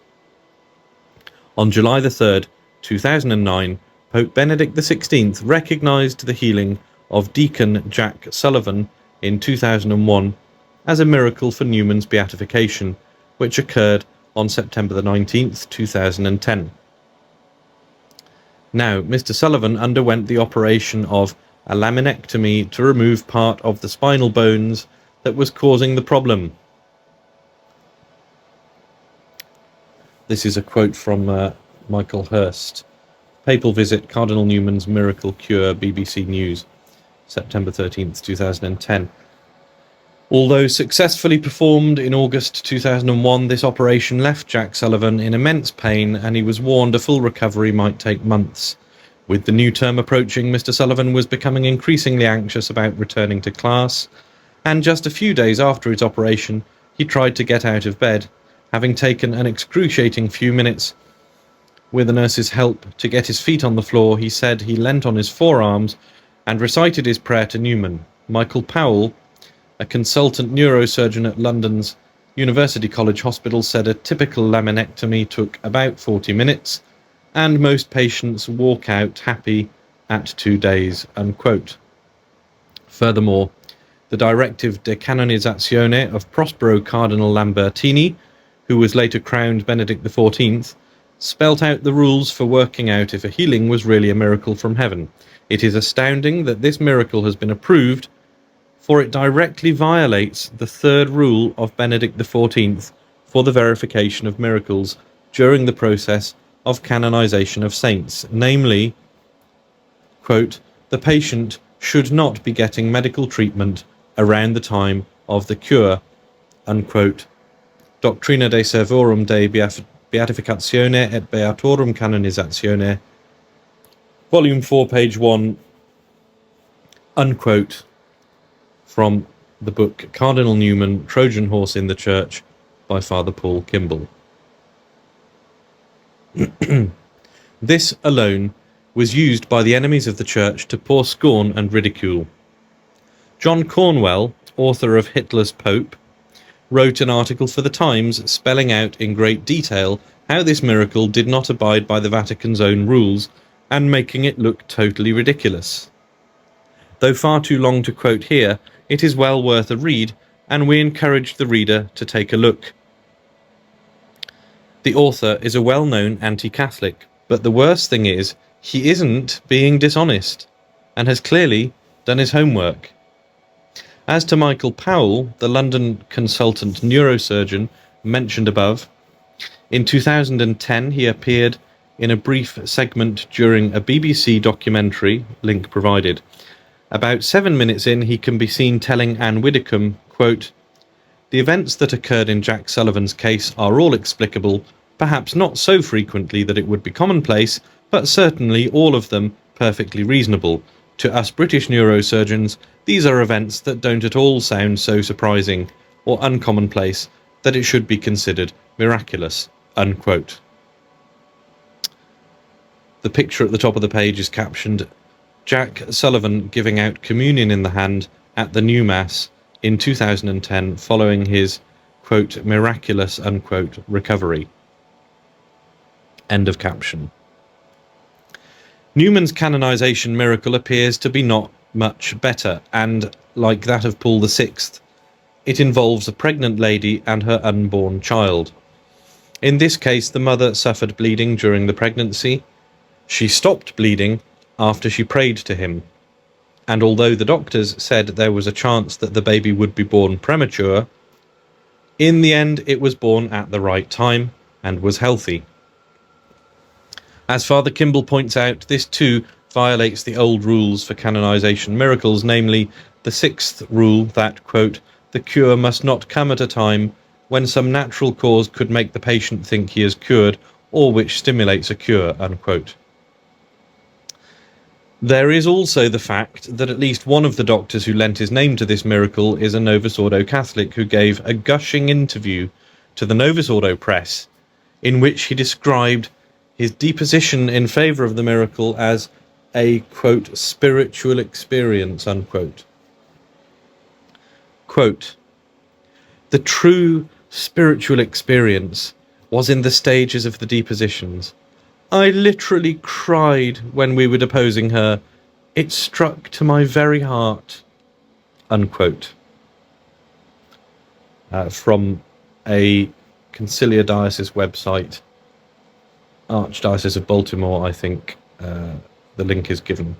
on July the 3rd, 2009, Pope Benedict XVI recognised the healing of Deacon Jack Sullivan in 2001 as a miracle for Newman's beatification, which occurred on September the 19th, 2010. Now, Mr. Sullivan underwent the operation of a laminectomy to remove part of the spinal bones that was causing the problem. This is a quote from Michael Hurst. Papal visit, Cardinal Newman's miracle cure, BBC News, September 13th, 2010. Although successfully performed in August 2001, this operation left Jack Sullivan in immense pain, and he was warned a full recovery might take months. With the new term approaching, Mr. Sullivan was becoming increasingly anxious about returning to class, and just a few days after his operation, he tried to get out of bed, having taken an excruciating few minutes. With the nurse's help to get his feet on the floor, he said he leant on his forearms and recited his prayer to Newman. Michael Powell, a consultant neurosurgeon at London's University College Hospital, said a typical laminectomy took about 40 minutes, and most patients walk out happy at 2 days, unquote. Furthermore, the Directive de Canonizatione of Prospero Cardinal Lambertini, who was later crowned Benedict XIV, spelt out the rules for working out if a healing was really a miracle from heaven. It is astounding that this miracle has been approved, for it directly violates the third rule of Benedict XIV for the verification of miracles during the process of canonization of saints, namely, quote, the patient should not be getting medical treatment around the time of the cure, unquote. Doctrina de Servorum de Beatificatione et Beatorum Canonizatione, Volume 4, page 1, unquote, from the book Cardinal Newman, Trojan Horse in the Church, by Father Paul Kimball. This alone was used by the enemies of the Church to pour scorn and ridicule. John Cornwell, author of Hitler's Pope, wrote an article for the Times spelling out in great detail how this miracle did not abide by the Vatican's own rules and making it look totally ridiculous. Though far too long to quote here, it is well worth a read, and we encourage the reader to take a look. The author is a well-known anti-Catholic, but the worst thing is, he isn't being dishonest, and has clearly done his homework. As to Michael Powell, the London consultant neurosurgeon mentioned above, in 2010 he appeared in a brief segment during a BBC documentary, link provided. About 7 minutes in, he can be seen telling Anne Widdecombe, quote, "The events that occurred in Jack Sullivan's case are all explicable, perhaps not so frequently that it would be commonplace, but certainly all of them perfectly reasonable. To us British neurosurgeons, these are events that don't at all sound so surprising or uncommonplace that it should be considered miraculous," unquote. The picture at the top of the page is captioned, "Jack Sullivan giving out communion in the hand at the new Mass in 2010 following his, quote, miraculous, unquote, recovery." End of caption. Newman's canonization miracle appears to be not much better, and, like that of Paul VI, it involves a pregnant lady and her unborn child. In this case, the mother suffered bleeding during the pregnancy. She stopped bleeding after she prayed to him, and although the doctors said there was a chance that the baby would be born premature, in the end it was born at the right time and was healthy. As Father Kimball points out, this too violates the old rules for canonization miracles, namely the 6th rule that, quote, "the cure must not come at a time when some natural cause could make the patient think he is cured, or which stimulates a cure," unquote. There is also the fact that at least one of the doctors who lent his name to this miracle is a Novus Ordo Catholic who gave a gushing interview to the Novus Ordo press, in which he described his deposition in favour of the miracle as a, quote, spiritual experience, unquote. Quote, "The true spiritual experience was in the stages of the depositions. I literally cried when we were deposing her. It struck to my very heart," unquote. From a Conciliar Diocese website, Archdiocese of Baltimore, I think the link is given.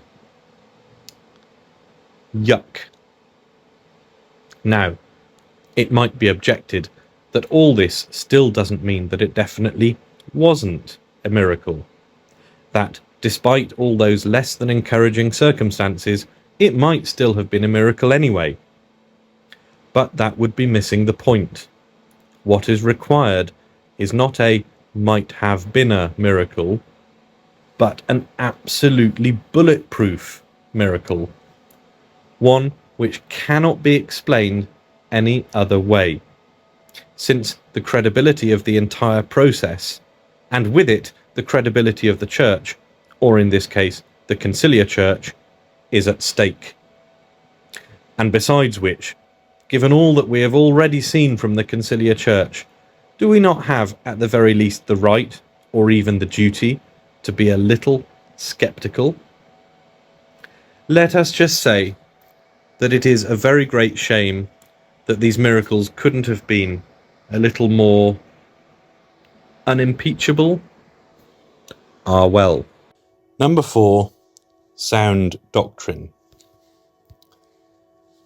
Yuck. Now, it might be objected that all this still doesn't mean that it definitely wasn't a miracle. That, despite all those less than encouraging circumstances, it might still have been a miracle anyway. But that would be missing the point. What is required is not a might have been a miracle, but an absolutely bulletproof miracle. One which cannot be explained any other way, since the credibility of the entire process, and with it the credibility of the Church, or in this case the Conciliar Church, is at stake. And besides which, given all that we have already seen from the Conciliar Church, do we not have at the very least the right, or even the duty, to be a little sceptical? Let us just say that it is a very great shame that these miracles couldn't have been a little more unimpeachable. Ah, well. Number 4, sound doctrine.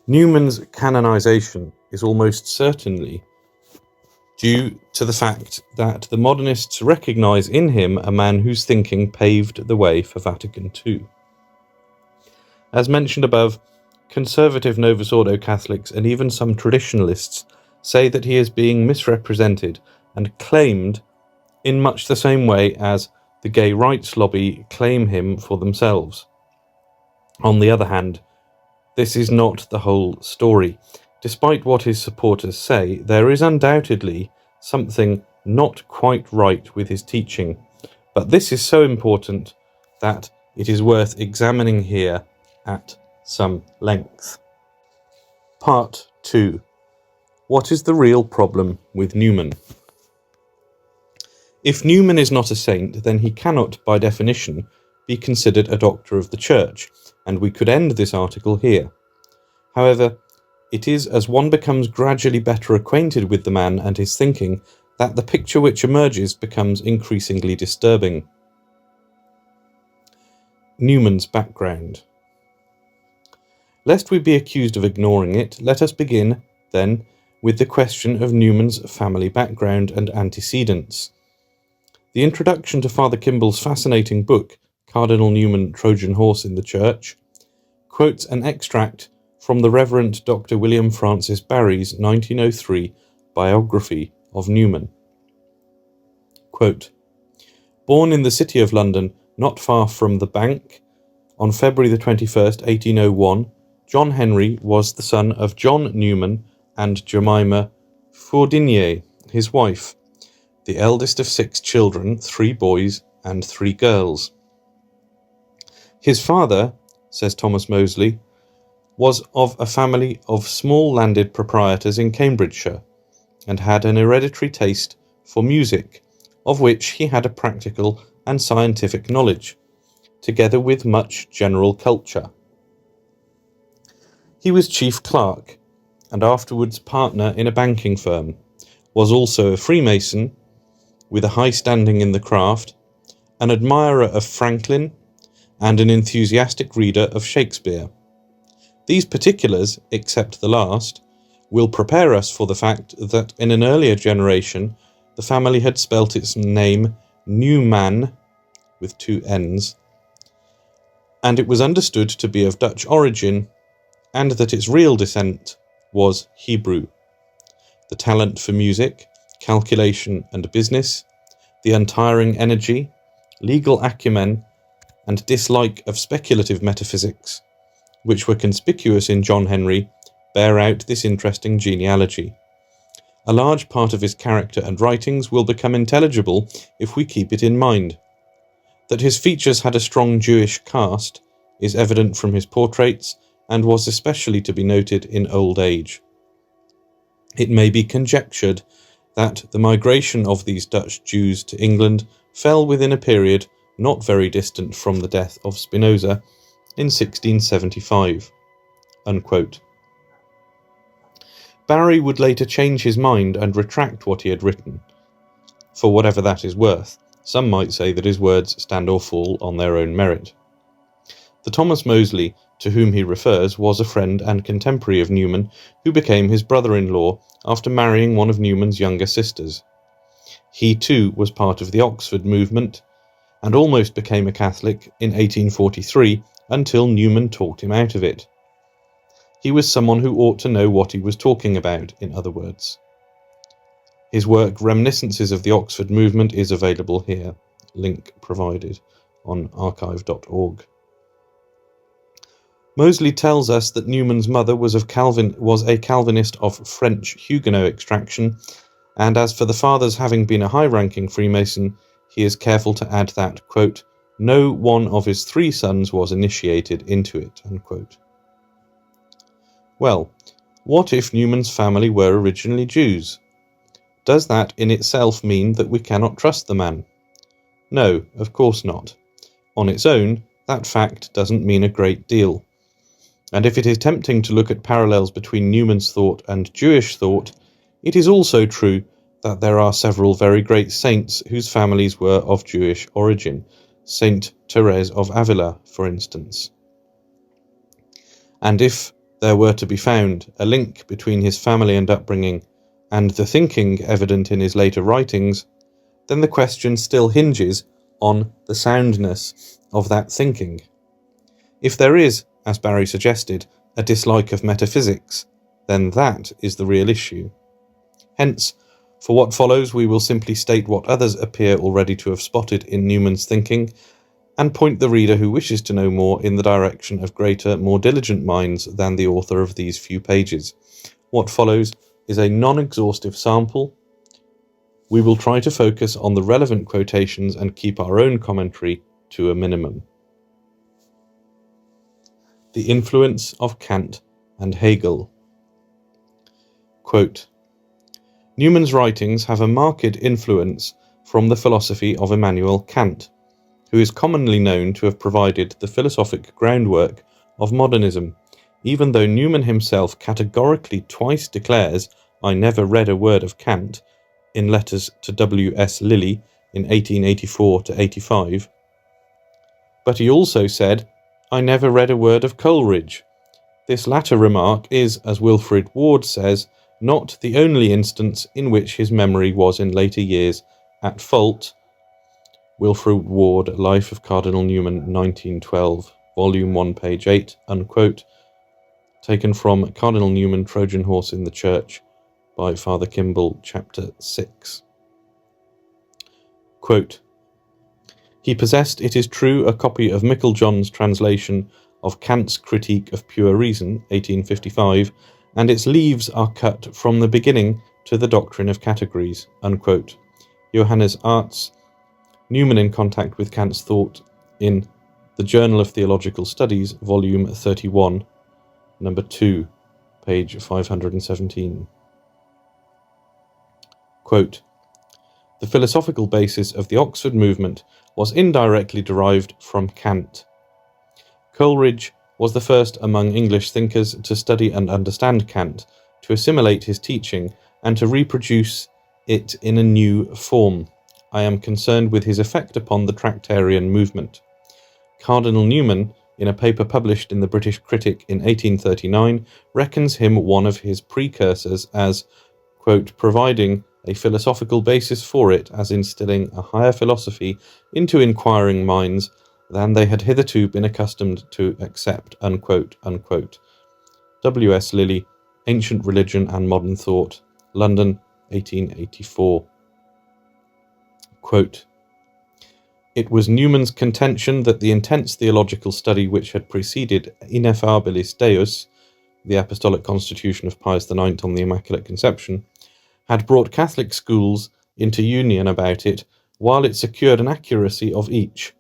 Newman's canonization is almost certainly due to the fact that the modernists recognise in him a man whose thinking paved the way for Vatican II. As mentioned above, conservative Novus Ordo Catholics and even some traditionalists say that he is being misrepresented and claimed in much the same way as the gay rights lobby claim him for themselves. On the other hand, this is not the whole story. Despite what his supporters say, there is undoubtedly something not quite right with his teaching, but this is so important that it is worth examining here at some length. Part 2. What is the real problem with Newman? If Newman is not a saint, then he cannot, by definition, be considered a doctor of the Church, and we could end this article here. However, it is as one becomes gradually better acquainted with the man and his thinking that the picture which emerges becomes increasingly disturbing. Newman's background. Lest we be accused of ignoring it, let us begin, then, with the question of Newman's family background and antecedents. The introduction to Father Kimball's fascinating book, Cardinal Newman, Trojan Horse in the Church, quotes an extract from the Reverend Dr. William Francis Barry's 1903 biography of Newman. Quote, born in the City of London, not far from the Bank, on February the 21st, 1801, John Henry was the son of John Newman and Jemima Fourdinier, his wife, the eldest of 6 children, 3 boys and 3 girls. His father, says Thomas Mosley, was of a family of small landed proprietors in Cambridgeshire, and had an hereditary taste for music, of which he had a practical and scientific knowledge, together with much general culture. He was chief clerk, and afterwards partner in a banking firm, was also a Freemason, with a high standing in the craft, an admirer of Franklin, and an enthusiastic reader of Shakespeare. These particulars, except the last, will prepare us for the fact that in an earlier generation the family had spelt its name Newman, with 2 N's, and it was understood to be of Dutch origin, and that its real descent was Hebrew. The talent for music, calculation and business, the untiring energy, legal acumen, and dislike of speculative metaphysics, which were conspicuous in John Henry, bear out this interesting genealogy. A large part of his character and writings will become intelligible if we keep it in mind. That his features had a strong Jewish cast is evident from his portraits, and was especially to be noted in old age. It may be conjectured that the migration of these Dutch Jews to England fell within a period not very distant from the death of Spinoza in 1675. Unquote. Barry would later change his mind and retract what he had written. For whatever that is worth, some might say that his words stand or fall on their own merit. The Thomas Mosley to whom he refers was a friend and contemporary of Newman, who became his brother-in-law after marrying one of Newman's younger sisters. He too was part of the Oxford movement, and almost became a Catholic in 1843 until Newman talked him out of it. He was someone who ought to know what he was talking about, in other words. His work Reminiscences of the Oxford Movement is available here, link provided on archive.org. Mosley tells us that Newman's mother was a Calvinist of French Huguenot extraction, and as for the father's having been a high-ranking Freemason, he is careful to add that, quote, no one of his 3 sons was initiated into it, unquote. Well, what if Newman's family were originally Jews? Does that in itself mean that we cannot trust the man? No, of course not. On its own, that fact doesn't mean a great deal. And if it is tempting to look at parallels between Newman's thought and Jewish thought, it is also true that there are several very great saints whose families were of Jewish origin, Saint Therese of Avila, for instance. And if there were to be found a link between his family and upbringing and the thinking evident in his later writings, then the question still hinges on the soundness of that thinking. If there is, as Barry suggested, a dislike of metaphysics, then that is the real issue. Hence, for what follows, we will simply state what others appear already to have spotted in Newman's thinking, and point the reader who wishes to know more in the direction of greater, more diligent minds than the author of these few pages. What follows is a non-exhaustive sample. We will try to focus on the relevant quotations and keep our own commentary to a minimum. The influence of Kant and Hegel. Quote, Newman's writings have a marked influence from the philosophy of Immanuel Kant, who is commonly known to have provided the philosophic groundwork of modernism, even though Newman himself categorically twice declares, "I never read a word of Kant," in letters to W.S. Lilly in 1884-85. But he also said, "I never read a word of Coleridge." This latter remark is, as Wilfrid Ward says, not the only instance in which his memory was in later years at fault. Wilfrid Ward, Life of Cardinal Newman, 1912, Volume 1, page 8, unquote. Taken from Cardinal Newman, Trojan Horse in the Church, by Father Kimball, Chapter 6. Quote, "He possessed, it is true, a copy of Micklejohn's translation of Kant's Critique of Pure Reason, 1855, and its leaves are cut from the beginning to the Doctrine of Categories," unquote. Johannes Arts, Newman in Contact with Kant's Thought, in the Journal of Theological Studies, Volume 31, Number 2, page 517. Quote, "The philosophical basis of the Oxford movement was indirectly derived from Kant. Coleridge was the first among English thinkers to study and understand Kant, to assimilate his teaching, and to reproduce it in a new form. I am concerned with his effect upon the Tractarian movement. Cardinal Newman, in a paper published in the British Critic in 1839, reckons him one of his precursors as, quote, providing a philosophical basis for it, as instilling a higher philosophy into inquiring minds than they had hitherto been accustomed to accept," unquote, unquote. W.S. Lilly, Ancient Religion and Modern Thought, London, 1884. Quote, "It was Newman's contention that the intense theological study which had preceded Ineffabilis Deus, the Apostolic Constitution of Pius IX on the Immaculate Conception, had brought Catholic schools into union about it, while it secured an accuracy of each.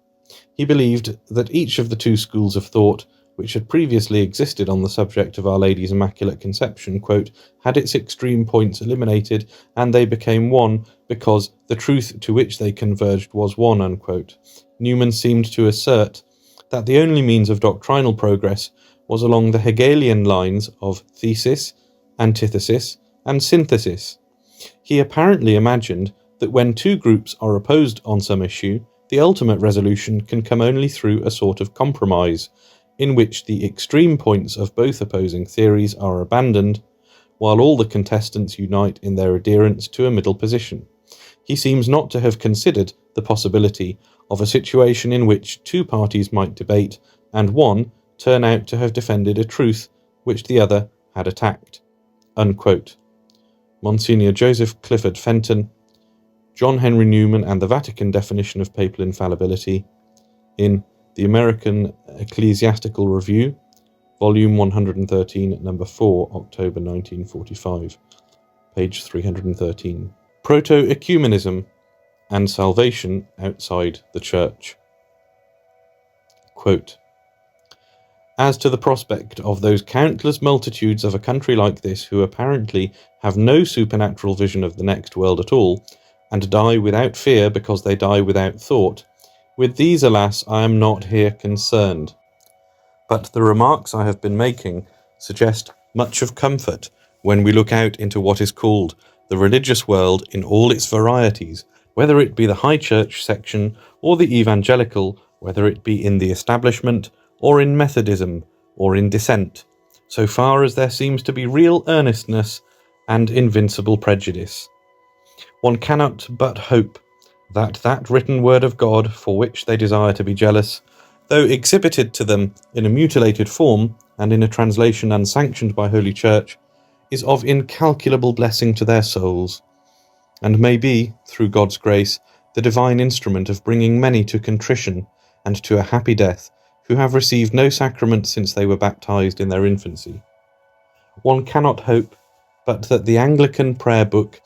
He believed that each of the two schools of thought, which had previously existed on the subject of Our Lady's Immaculate Conception, quote, had its extreme points eliminated, and they became one, because the truth to which they converged was one," unquote. Newman seemed to assert that the only means of doctrinal progress was along the Hegelian lines of thesis, antithesis, and synthesis. He apparently imagined that when two groups are opposed on some issue, the ultimate resolution can come only through a sort of compromise, in which the extreme points of both opposing theories are abandoned, while all the contestants unite in their adherence to a middle position. He seems not to have considered the possibility of a situation in which two parties might debate, and one turn out to have defended a truth which the other had attacked." Unquote. Monsignor Joseph Clifford Fenton, John Henry Newman and the Vatican Definition of Papal Infallibility, in the American Ecclesiastical Review, Volume 113, Number 4, October 1945, page 313. Proto-Ecumenism and Salvation Outside the Church. Quote, "As to the prospect of those countless multitudes of a country like this who apparently have no supernatural vision of the next world at all, and die without fear because they die without thought, with these, alas, I am not here concerned. But the remarks I have been making suggest much of comfort when we look out into what is called the religious world in all its varieties, whether it be the High Church section or the evangelical, whether it be in the Establishment or in Methodism or in Dissent, so far as there seems to be real earnestness and invincible prejudice. One cannot but hope that that written word of God for which they desire to be jealous, though exhibited to them in a mutilated form and in a translation unsanctioned by Holy Church, is of incalculable blessing to their souls, and may be, through God's grace, the divine instrument of bringing many to contrition and to a happy death, who have received no sacrament since they were baptized in their infancy. One cannot hope but that the Anglican prayer book,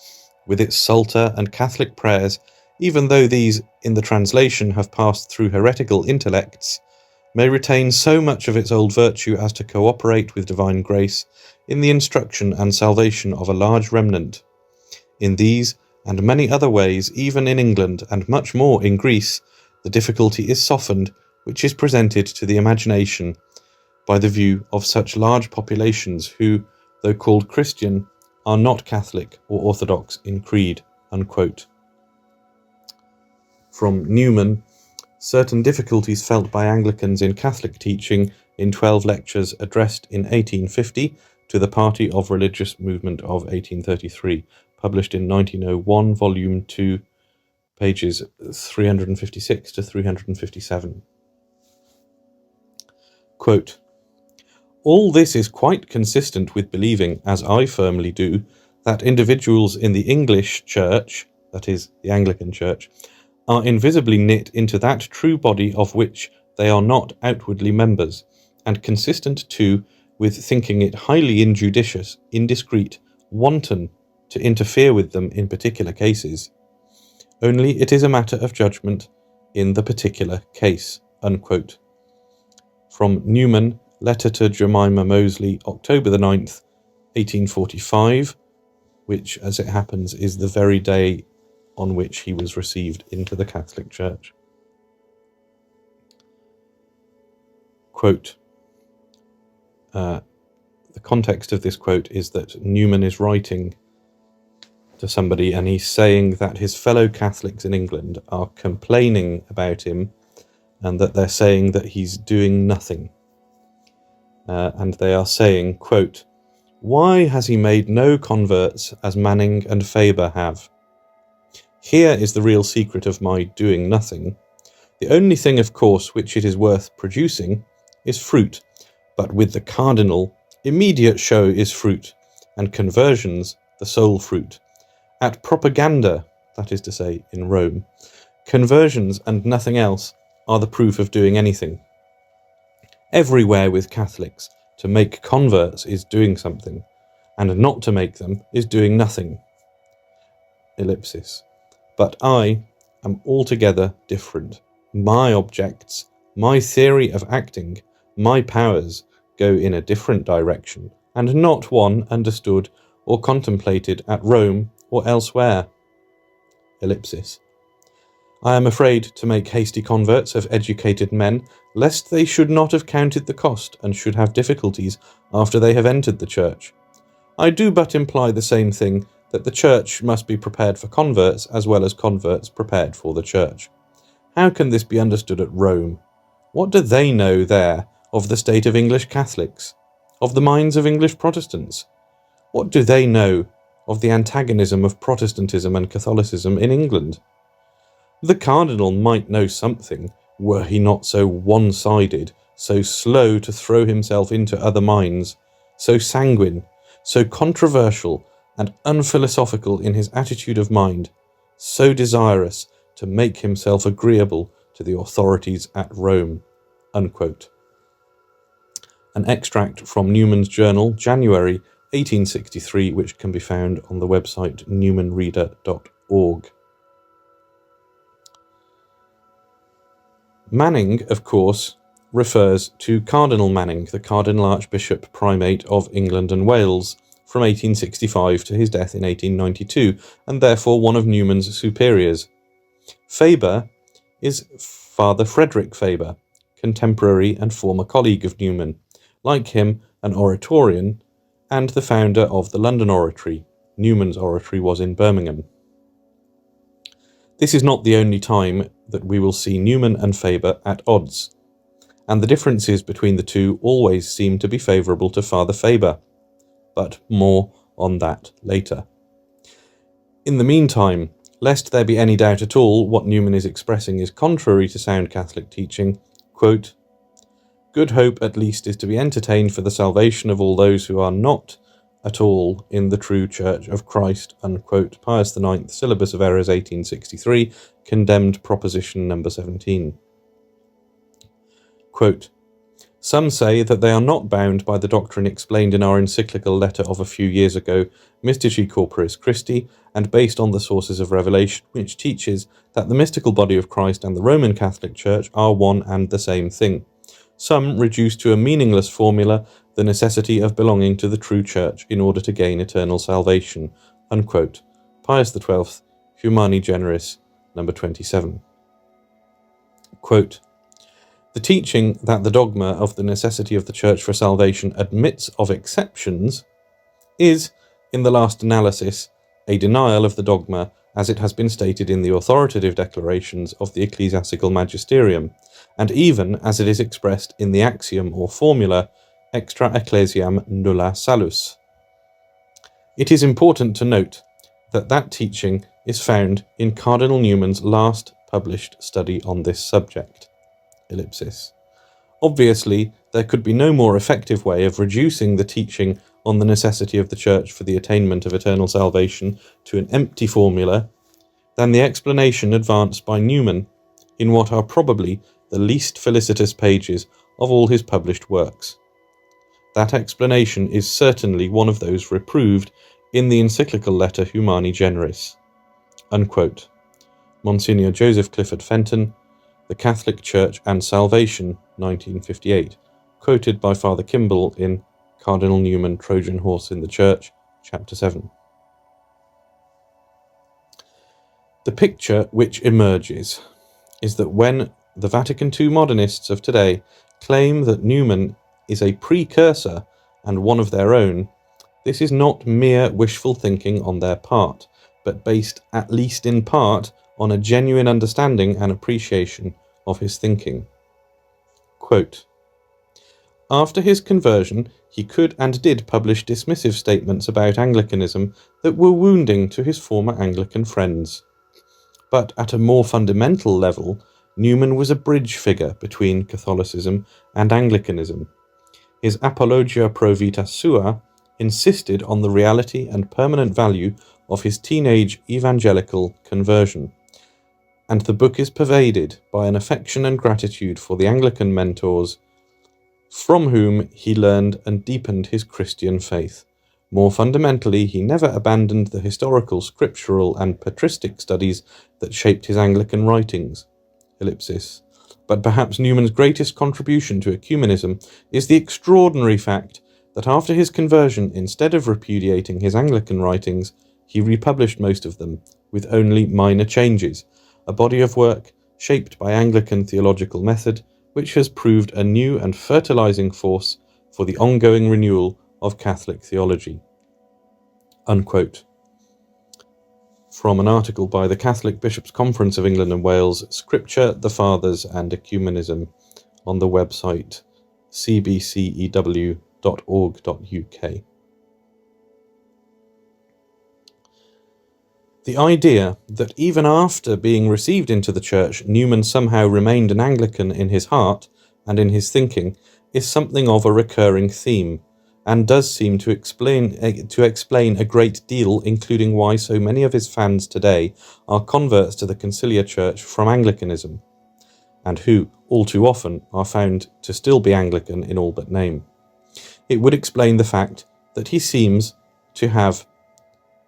with its Psalter and Catholic prayers, even though these in the translation have passed through heretical intellects, may retain so much of its old virtue as to cooperate with divine grace in the instruction and salvation of a large remnant. In these and many other ways, even in England and much more in Greece, the difficulty is softened which is presented to the imagination by the view of such large populations who, though called Christian, are not Catholic or Orthodox in creed." Unquote. From Newman, certain difficulties felt by Anglicans in Catholic teaching in 12 lectures addressed in 1850 to the Party of Religious Movement of 1833, published in 1901, volume 2, pages 356 to 357. Quote, "All this is quite consistent with believing, as I firmly do, that individuals in the English Church, that is, the Anglican Church, are invisibly knit into that true body of which they are not outwardly members, and consistent too with thinking it highly injudicious, indiscreet, wanton to interfere with them in particular cases. Only it is a matter of judgment in the particular case." Unquote. From Newman, Letter to Jemima Moseley, October the 9th, 1845, which, as it happens, is the very day on which he was received into the Catholic Church. Quote, the context of this quote is that Newman is writing to somebody and he's saying that his fellow Catholics in England are complaining about him and that they're saying that he's doing nothing. And they are saying, quote, "Why has he made no converts as Manning and Faber have? Here is the real secret of my doing nothing. The only thing, of course, which it is worth producing is fruit, but with the cardinal, immediate show is fruit, and conversions the sole fruit. At propaganda, that is to say, in Rome, conversions and nothing else are the proof of doing anything. Everywhere with Catholics, to make converts is doing something, and not to make them is doing nothing. Ellipsis. But I am altogether different. My objects, my theory of acting, my powers go in a different direction, and not one understood or contemplated at Rome or elsewhere. Ellipsis. I am afraid to make hasty converts of educated men, lest they should not have counted the cost, and should have difficulties after they have entered the Church. I do but imply the same thing, that the Church must be prepared for converts, as well as converts prepared for the Church. How can this be understood at Rome? What do they know there of the state of English Catholics, of the minds of English Protestants? What do they know of the antagonism of Protestantism and Catholicism in England? The Cardinal might know something, were he not so one-sided, so slow to throw himself into other minds, so sanguine, so controversial and unphilosophical in his attitude of mind, so desirous to make himself agreeable to the authorities at Rome." Unquote. An extract from Newman's journal, January 1863, which can be found on the website newmanreader.org. Manning, of course, refers to Cardinal Manning, the Cardinal Archbishop Primate of England and Wales, from 1865 to his death in 1892, and therefore one of Newman's superiors. Faber is Father Frederick Faber, contemporary and former colleague of Newman, like him an Oratorian, and the founder of the London Oratory. Newman's Oratory was in Birmingham. This is not the only time that we will see Newman and Faber at odds, and the differences between the two always seem to be favourable to Father Faber, but more on that later. In the meantime, lest there be any doubt at all, what Newman is expressing is contrary to sound Catholic teaching. Quote, "Good hope at least is to be entertained for the salvation of all those who are not at all in the true Church of Christ." Unquote. Pius IX, Syllabus of Errors 1863, condemned proposition number 17. Quote, "Some say that they are not bound by the doctrine explained in our encyclical letter of a few years ago, Mystici Corporis Christi, and based on the sources of revelation, which teaches that the mystical body of Christ and the Roman Catholic Church are one and the same thing. Some reduce to a meaningless formula the necessity of belonging to the true Church in order to gain eternal salvation." Unquote. Pius XII, Humani Generis, number 27. Quote, The teaching that the dogma of the necessity of the Church for salvation admits of exceptions is, in the last analysis, a denial of the dogma as it has been stated in the authoritative declarations of the ecclesiastical magisterium, and even as it is expressed in the axiom or formula extra ecclesiam nulla salus. It is important to note that that teaching is found in Cardinal Newman's last published study on this subject. Ellipsis. Obviously, there could be no more effective way of reducing the teaching on the necessity of the Church for the attainment of eternal salvation to an empty formula than the explanation advanced by Newman in what are probably the least felicitous pages of all his published works. That explanation is certainly one of those reproved in the encyclical letter Humani Generis. Unquote. Monsignor Joseph Clifford Fenton, The Catholic Church and Salvation, 1958, quoted by Father Kimball in Cardinal Newman, Trojan Horse in the Church, Chapter 7. The picture which emerges is that when the Vatican II modernists of today claim that Newman is a precursor and one of their own, this is not mere wishful thinking on their part, but based, at least in part, on a genuine understanding and appreciation of his thinking. Quote, after his conversion, he could and did publish dismissive statements about Anglicanism that were wounding to his former Anglican friends. But at a more fundamental level, Newman was a bridge figure between Catholicism and Anglicanism. His Apologia Pro Vita Sua insisted on the reality and permanent value of his teenage evangelical conversion, and the book is pervaded by an affection and gratitude for the Anglican mentors from whom he learned and deepened his Christian faith. More fundamentally, he never abandoned the historical, scriptural, and patristic studies that shaped his Anglican writings. Ellipsis. But perhaps Newman's greatest contribution to ecumenism is the extraordinary fact that after his conversion, instead of repudiating his Anglican writings, he republished most of them, with only minor changes, a body of work shaped by Anglican theological method, which has proved a new and fertilizing force for the ongoing renewal of Catholic theology. Unquote. From an article by the Catholic Bishops' Conference of England and Wales, Scripture, the Fathers and Ecumenism, on the website cbcew.org.uk. The idea that even after being received into the Church, Newman somehow remained an Anglican in his heart and in his thinking is something of a recurring theme, and does seem to explain a great deal, including why so many of his fans today are converts to the Conciliar Church from Anglicanism, and who, all too often, are found to still be Anglican in all but name. It would explain the fact that he seems to have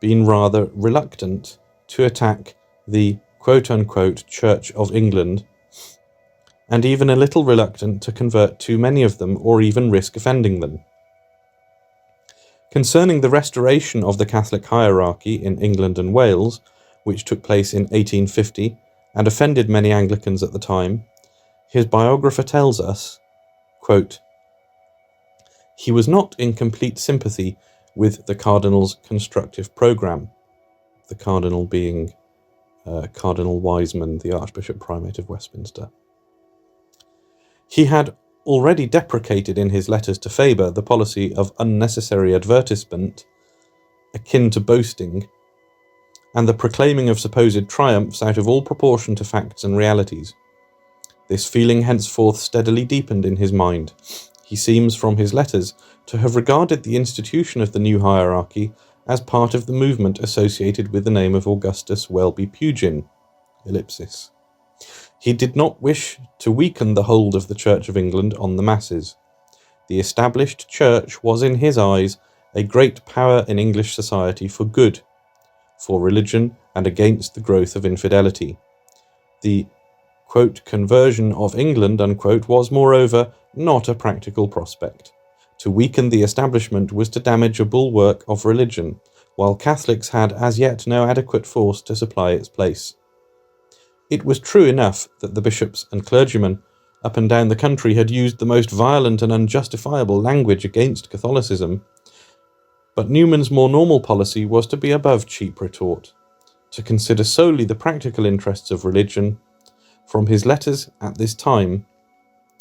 been rather reluctant to attack the quote-unquote Church of England, and even a little reluctant to convert too many of them or even risk offending them. Concerning the restoration of the Catholic hierarchy in England and Wales, which took place in 1850 and offended many Anglicans at the time, his biographer tells us, quote, he was not in complete sympathy with the Cardinal's constructive programme, the Cardinal being Cardinal Wiseman, the Archbishop Primate of Westminster. He had already deprecated in his letters to Faber the policy of unnecessary advertisement, akin to boasting, and the proclaiming of supposed triumphs out of all proportion to facts and realities. This feeling henceforth steadily deepened in his mind. He seems, from his letters, to have regarded the institution of the new hierarchy as part of the movement associated with the name of Augustus Welby Pugin. Ellipsis. He did not wish to weaken the hold of the Church of England on the masses. The established Church was, in his eyes, a great power in English society for good, for religion, and against the growth of infidelity. The, quote, conversion of England, unquote, was, moreover, not a practical prospect. To weaken the establishment was to damage a bulwark of religion, while Catholics had as yet no adequate force to supply its place. It was true enough that the bishops and clergymen up and down the country had used the most violent and unjustifiable language against Catholicism. But Newman's more normal policy was to be above cheap retort, to consider solely the practical interests of religion. From his letters at this time,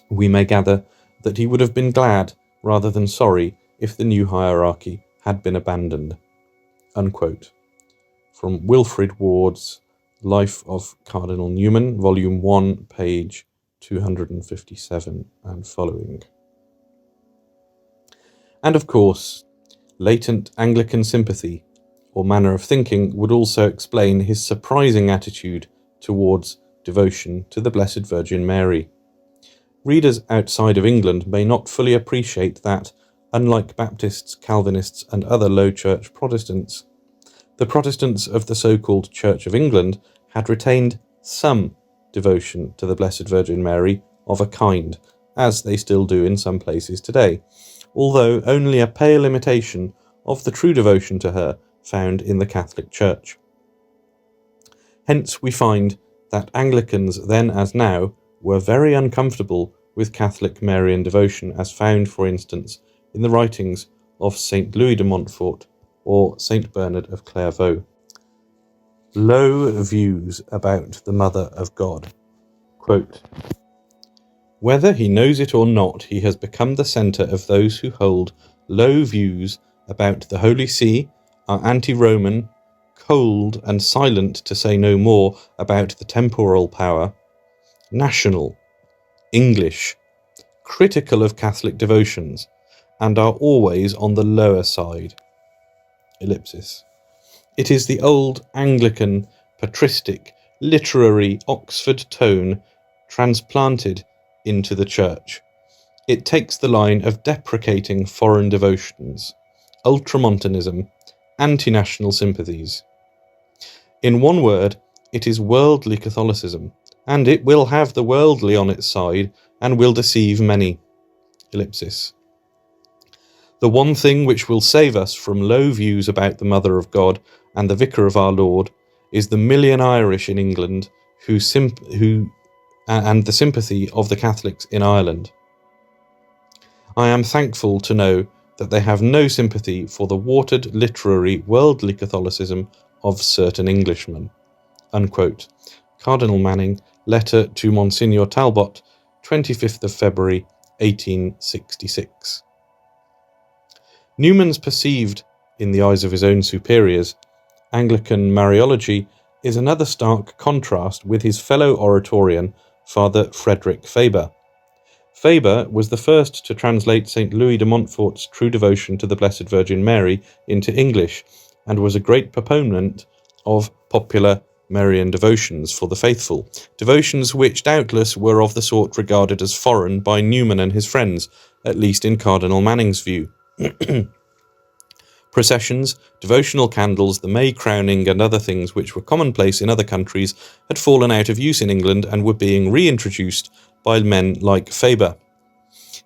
we may gather that he would have been glad rather than sorry if the new hierarchy had been abandoned. Unquote. From Wilfrid Ward's Life of Cardinal Newman, Volume 1, page 257 and following. And of course, latent Anglican sympathy or manner of thinking would also explain his surprising attitude towards devotion to the Blessed Virgin Mary. Readers outside of England may not fully appreciate that, unlike Baptists, Calvinists, and other Low Church Protestants, the Protestants of the so-called Church of England had retained some devotion to the Blessed Virgin Mary of a kind, as they still do in some places today, although only a pale imitation of the true devotion to her found in the Catholic Church. Hence we find that Anglicans then as now were very uncomfortable with Catholic Marian devotion as found, for instance, in the writings of St. Louis de Montfort or St. Bernard of Clairvaux. Low views about the Mother of God. Quote, "Whether he knows it or not, he has become the centre of those who hold low views about the Holy See, are anti-Roman, cold and silent to say no more about the temporal power, national, English, critical of Catholic devotions, and are always on the lower side." Ellipsis. It is the old Anglican, patristic, literary Oxford tone transplanted into the Church. It takes the line of deprecating foreign devotions, ultramontanism, anti-national sympathies. In one word, it is worldly Catholicism, and it will have the worldly on its side and will deceive many. Ellipsis. The one thing which will save us from low views about the Mother of God and the Vicar of our Lord is the million Irish in England and the sympathy of the Catholics in Ireland. I am thankful to know that they have no sympathy for the watered, literary, worldly Catholicism of certain Englishmen. Unquote. Cardinal Manning, Letter to Monsignor Talbot, 25th of February, 1866. Newman's perceived, in the eyes of his own superiors, Anglican Mariology is another stark contrast with his fellow Oratorian, Father Frederick Faber. Faber was the first to translate St. Louis de Montfort's true devotion to the Blessed Virgin Mary into English, and was a great proponent of popular Marian devotions for the faithful, devotions which doubtless were of the sort regarded as foreign by Newman and his friends, at least in Cardinal Manning's view. Processions, devotional candles, the May crowning, and other things which were commonplace in other countries had fallen out of use in England and were being reintroduced by men like Faber.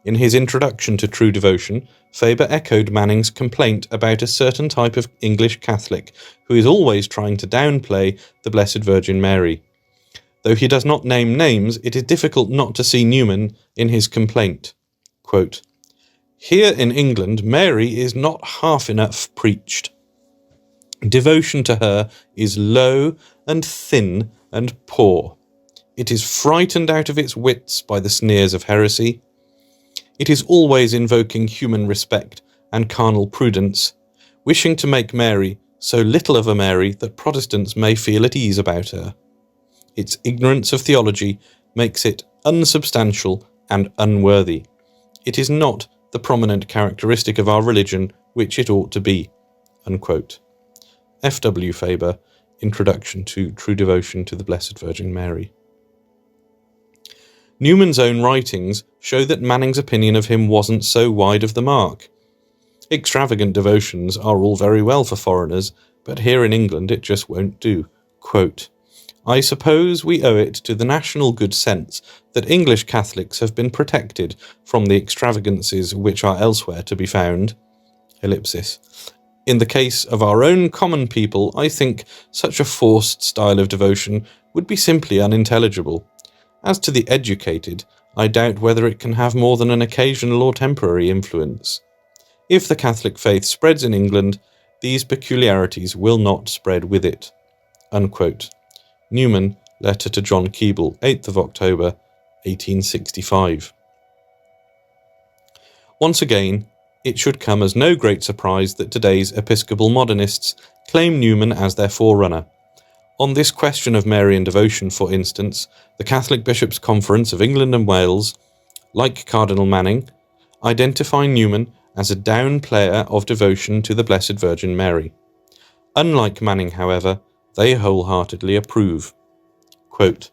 In his introduction to True Devotion, Faber echoed Manning's complaint about a certain type of English Catholic who is always trying to downplay the Blessed Virgin Mary. Though he does not name names, it is difficult not to see Newman in his complaint. Quote, "Here in England, Mary is not half enough preached. Devotion to her is low and thin and poor. It is frightened out of its wits by the sneers of heresy. It is always invoking human respect and carnal prudence, wishing to make Mary so little of a Mary that Protestants may feel at ease about her. Its ignorance of theology makes it unsubstantial and unworthy. It is not the prominent characteristic of our religion which it ought to be." Unquote. F. W. Faber, Introduction to True Devotion to the Blessed Virgin Mary. Newman's own writings show that Manning's opinion of him wasn't so wide of the mark. Extravagant devotions are all very well for foreigners, but here in England it just won't do. Quote, "I suppose we owe it to the national good sense that English Catholics have been protected from the extravagances which are elsewhere to be found." Ellipsis. "In the case of our own common people, I think such a forced style of devotion would be simply unintelligible. As to the educated, I doubt whether it can have more than an occasional or temporary influence. If the Catholic faith spreads in England, these peculiarities will not spread with it." Unquote. Newman, letter to John Keble, 8th of October, 1865. Once again, it should come as no great surprise that today's Episcopal modernists claim Newman as their forerunner. On this question of Marian devotion, for instance, the Catholic Bishops' Conference of England and Wales, like Cardinal Manning, identify Newman as a downplayer of devotion to the Blessed Virgin Mary. Unlike Manning, however, they wholeheartedly approve. Quote,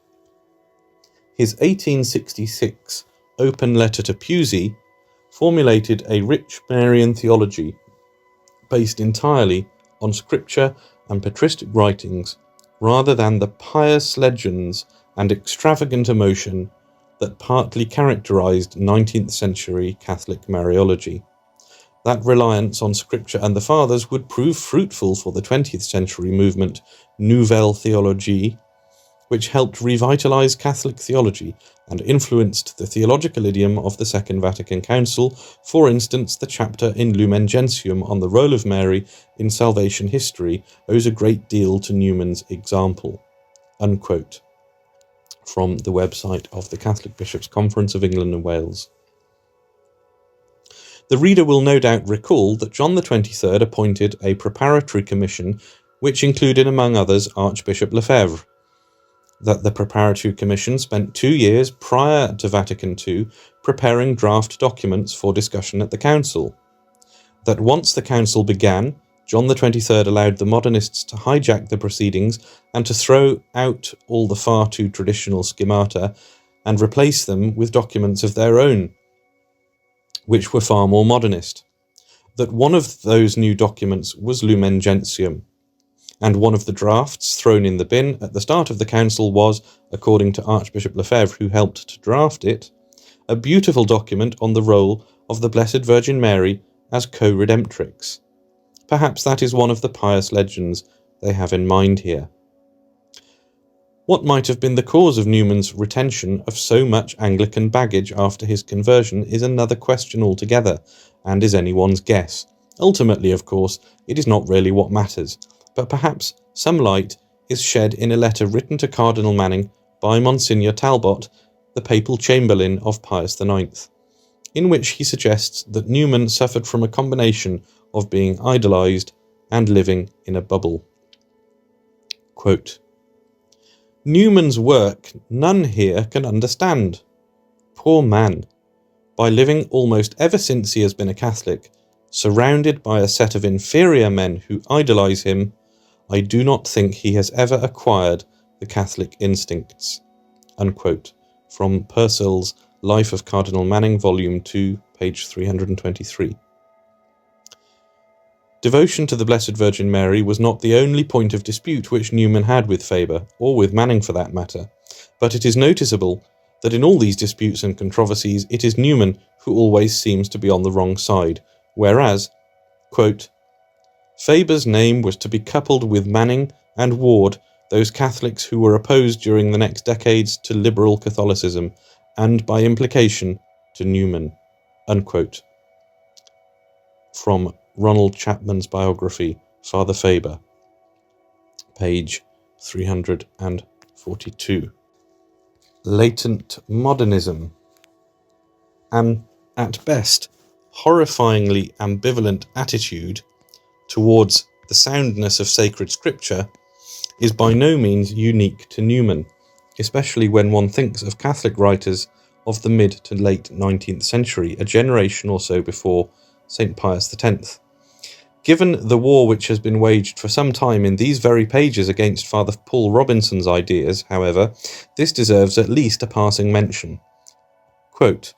"His 1866 open letter to Pusey formulated a rich Marian theology based entirely on scripture and patristic writings rather than the pious legends and extravagant emotion that partly characterized 19th century Catholic Mariology. That reliance on scripture and the fathers would prove fruitful for the 20th century movement Nouvelle Théologie, which helped revitalize Catholic theology and influenced the theological idiom of the Second Vatican Council, for instance, the chapter in Lumen Gentium on the role of Mary in salvation history owes a great deal to Newman's example." Unquote. From the website of the Catholic Bishops' Conference of England and Wales. The reader will no doubt recall that John the 23rd appointed a preparatory commission which included, among others, Archbishop Lefebvre. That the preparatory commission spent 2 years prior to Vatican II preparing draft documents for discussion at the council. That once the council began, John the 23rd allowed the modernists to hijack the proceedings and to throw out all the far too traditional schemata and replace them with documents of their own, which were far more modernist. That one of those new documents was Lumen Gentium, and one of the drafts thrown in the bin at the start of the council was, according to Archbishop Lefebvre, who helped to draft it, a beautiful document on the role of the Blessed Virgin Mary as co-redemptrix. Perhaps that is one of the pious legends they have in mind here. What might have been the cause of Newman's retention of so much Anglican baggage after his conversion is another question altogether, and is anyone's guess. Ultimately, of course, it is not really what matters, but perhaps some light is shed in a letter written to Cardinal Manning by Monsignor Talbot, the papal chamberlain of Pius IX, in which he suggests that Newman suffered from a combination of being idolised and living in a bubble. Quote, "Newman's work none here can understand. Poor man, by living almost ever since he has been a Catholic, surrounded by a set of inferior men who idolise him, I do not think he has ever acquired the Catholic instincts." Unquote. From Purcell's Life of Cardinal Manning, Volume 2, page 323. Devotion to the Blessed Virgin Mary was not the only point of dispute which Newman had with Faber, or with Manning for that matter, but it is noticeable that in all these disputes and controversies it is Newman who always seems to be on the wrong side, whereas, quote, "Faber's name was to be coupled with Manning and Ward, those Catholics who were opposed during the next decades to liberal Catholicism, and by implication to Newman." Unquote. From Ronald Chapman's biography, Father Faber, page 342. Latent modernism. An, at best, horrifyingly ambivalent attitude towards the soundness of sacred scripture is by no means unique to Newman, especially when one thinks of Catholic writers of the mid to late 19th century, a generation or so before St. Pius X. Given the war which has been waged for some time in these very pages against Father Paul Robinson's ideas, however, this deserves at least a passing mention. Quote,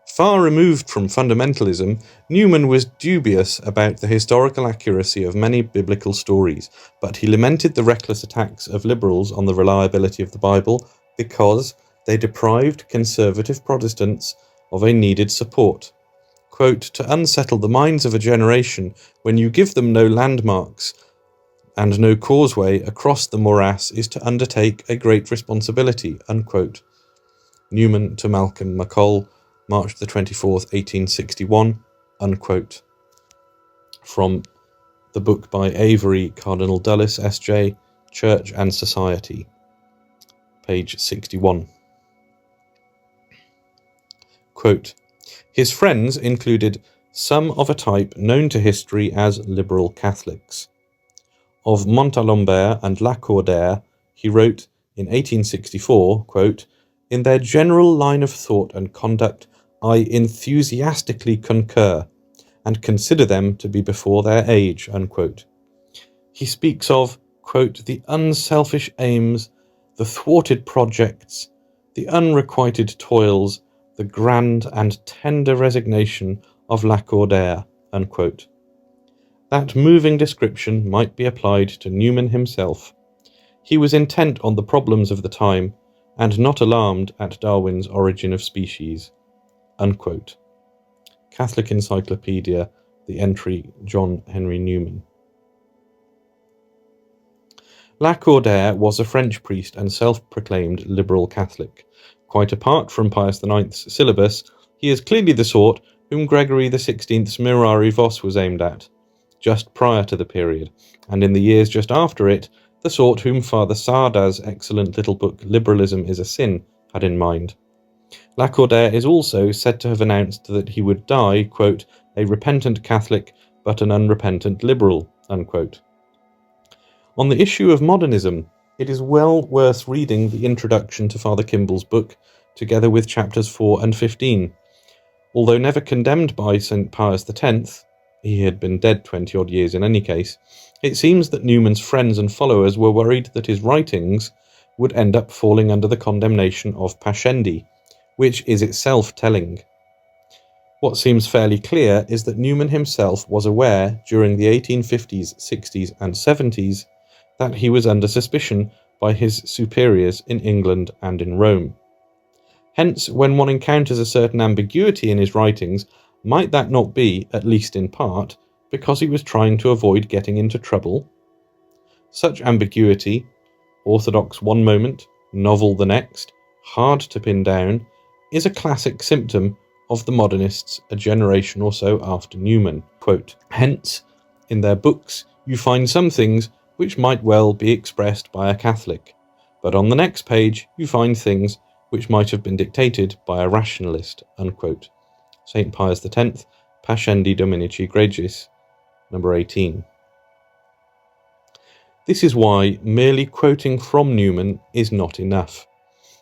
"Far removed from fundamentalism, Newman was dubious about the historical accuracy of many biblical stories, but he lamented the reckless attacks of liberals on the reliability of the Bible because they deprived conservative Protestants of a needed support. Quote, to unsettle the minds of a generation when you give them no landmarks and no causeway across the morass is to undertake a great responsibility." Unquote. Newman to Malcolm MacColl, March the 24th, 1861, unquote. From the book by Avery, Cardinal Dulles, S.J., Church and Society, page 61. Quote, his friends included some of a type known to history as liberal Catholics. Of Montalembert and Lacordaire, he wrote in 1864, quote, in their general line of thought and conduct, I enthusiastically concur, and consider them to be before their age, unquote. He speaks of, quote, the unselfish aims, the thwarted projects, the unrequited toils, the grand and tender resignation of Lacordaire, unquote. That moving description might be applied to Newman himself. He was intent on the problems of the time, and not alarmed at Darwin's Origin of Species, unquote. Catholic Encyclopedia, the entry John Henry Newman. Lacordaire was a French priest and self-proclaimed liberal Catholic. Quite apart from Pius IX's syllabus, he is clearly the sort whom Gregory XVI's Mirari Vos was aimed at, just prior to the period, and in the years just after it, the sort whom Father Sarda's excellent little book Liberalism is a Sin had in mind. Lacordaire is also said to have announced that he would die, quote, a repentant Catholic but an unrepentant liberal, unquote. On the issue of modernism, it is well worth reading the introduction to Father Kimball's book, together with chapters 4 and 15. Although never condemned by St. Pius X, he had been dead 20-odd years in any case, it seems that Newman's friends and followers were worried that his writings would end up falling under the condemnation of pascendi, which is itself telling. What seems fairly clear is that Newman himself was aware during the 1850s, 60s and 70s that he was under suspicion by his superiors in England and in Rome. Hence, when one encounters a certain ambiguity in his writings, might that not be, at least in part, because he was trying to avoid getting into trouble? Such ambiguity, orthodox one moment, novel the next, hard to pin down, is a classic symptom of the modernists a generation or so after Newman. Quote, hence, in their books you find some things which might well be expressed by a Catholic, but on the next page you find things which might have been dictated by a rationalist, unquote. St. Pius X, Pascendi Dominici Gregis, number 18. This is why merely quoting from Newman is not enough.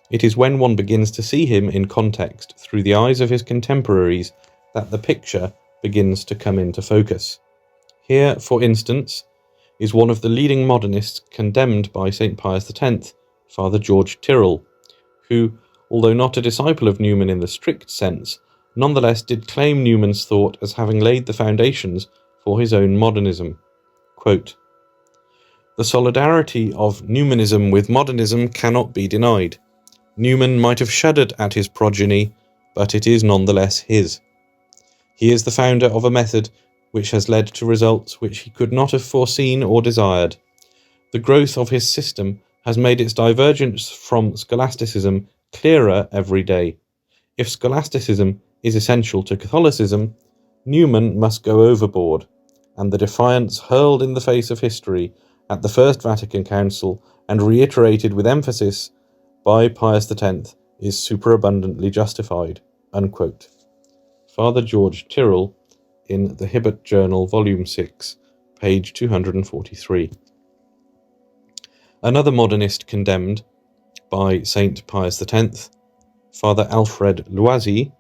It is when one begins to see him in context through the eyes of his contemporaries that the picture begins to come into focus. Here, for instance, is one of the leading modernists condemned by St. Pius X, Father George Tyrrell, who, although not a disciple of Newman in the strict sense, nonetheless did claim Newman's thought as having laid the foundations for his own modernism. Quote, the solidarity of Newmanism with modernism cannot be denied. Newman might have shuddered at his progeny, but it is nonetheless his. He is the founder of a method which has led to results which he could not have foreseen or desired. The growth of his system has made its divergence from scholasticism clearer every day. If scholasticism is essential to Catholicism, Newman must go overboard, and the defiance hurled in the face of history at the First Vatican Council and reiterated with emphasis by Pius X is superabundantly justified, unquote. Father George Tyrrell in the Hibbert Journal, Volume 6, page 243. Another modernist condemned by St. Pius X, Father Alfred Loisy,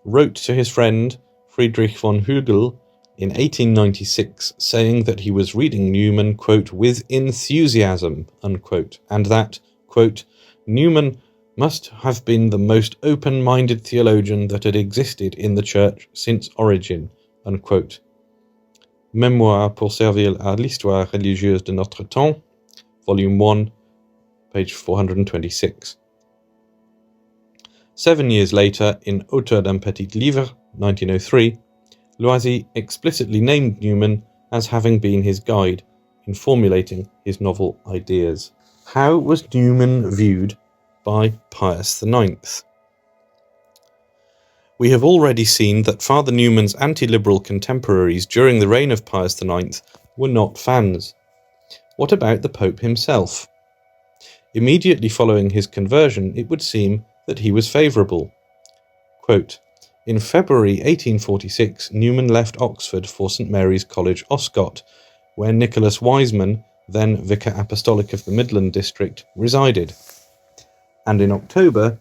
wrote to his friend Friedrich von Hügel in 1896 saying that he was reading Newman, quote, with enthusiasm, unquote, and that, quote, Newman must have been the most open-minded theologian that had existed in the Church since Origin, unquote. Mémoires pour servir à l'histoire religieuse de notre temps, Volume 1, page 426. 7 years later, in Auteur d'un petit livre, 1903, Loisy explicitly named Newman as having been his guide in formulating his novel ideas. How was Newman viewed by Pius IX? We have already seen that Father Newman's anti-liberal contemporaries during the reign of Pius IX were not fans. What about the Pope himself? Immediately following his conversion, it would seem that he was favourable. Quote, in February 1846, Newman left Oxford for St Mary's College, Oscott, where Nicholas Wiseman, then Vicar Apostolic of the Midland District, resided. And in October,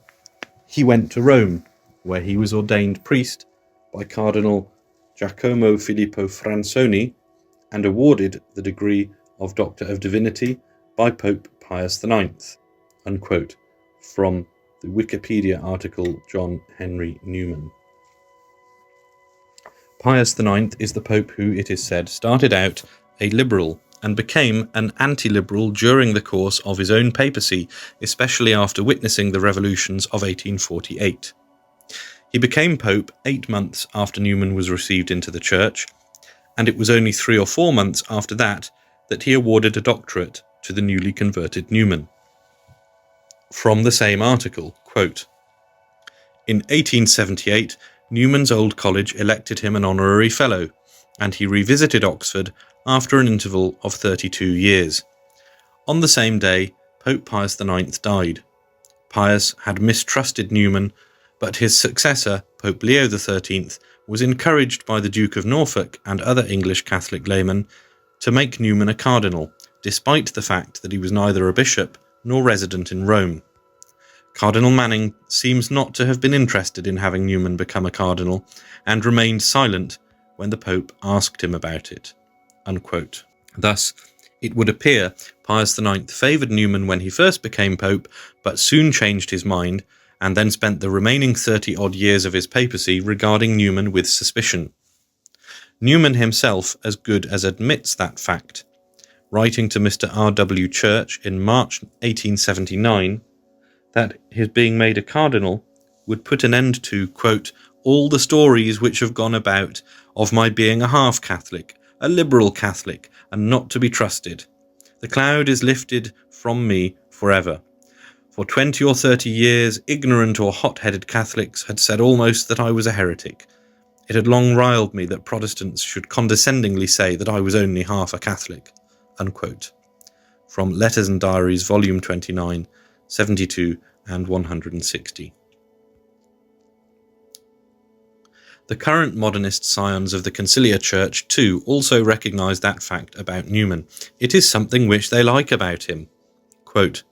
he went to Rome, where he was ordained priest by Cardinal Giacomo Filippo Fransoni and awarded the degree of Doctor of Divinity by Pope Pius IX, unquote, from the Wikipedia article John Henry Newman. Pius IX is the Pope who, it is said, started out a liberal and became an anti-liberal during the course of his own papacy, especially after witnessing the revolutions of 1848. He became Pope 8 months after Newman was received into the Church, and it was only 3 or 4 months after that he awarded a doctorate to the newly converted Newman. From the same article, quote, in 1878, Newman's old college elected him an honorary fellow, and he revisited Oxford after an interval of 32 years. On the same day, Pope Pius IX died. Pius had mistrusted Newman, but his successor, Pope Leo XIII, was encouraged by the Duke of Norfolk and other English Catholic laymen to make Newman a cardinal, despite the fact that he was neither a bishop nor resident in Rome. Cardinal Manning seems not to have been interested in having Newman become a cardinal, and remained silent when the Pope asked him about it, unquote. Thus, it would appear Pius IX favoured Newman when he first became Pope, but soon changed his mind, and then spent the remaining 30-odd years of his papacy regarding Newman with suspicion. Newman himself as good as admits that fact, writing to Mr. R.W. Church in March 1879, that his being made a cardinal would put an end to, quote, all the stories which have gone about of my being a half-Catholic, a liberal Catholic, and not to be trusted. The cloud is lifted from me forever. For 20 or 30 years, ignorant or hot-headed Catholics had said almost that I was a heretic. It had long riled me that Protestants should condescendingly say that I was only half a Catholic, unquote. From Letters and Diaries, Volume 29, 72 and 160. The current modernist scions of the Conciliar Church, too, also recognise that fact about Newman. It is something which they like about him. Quote,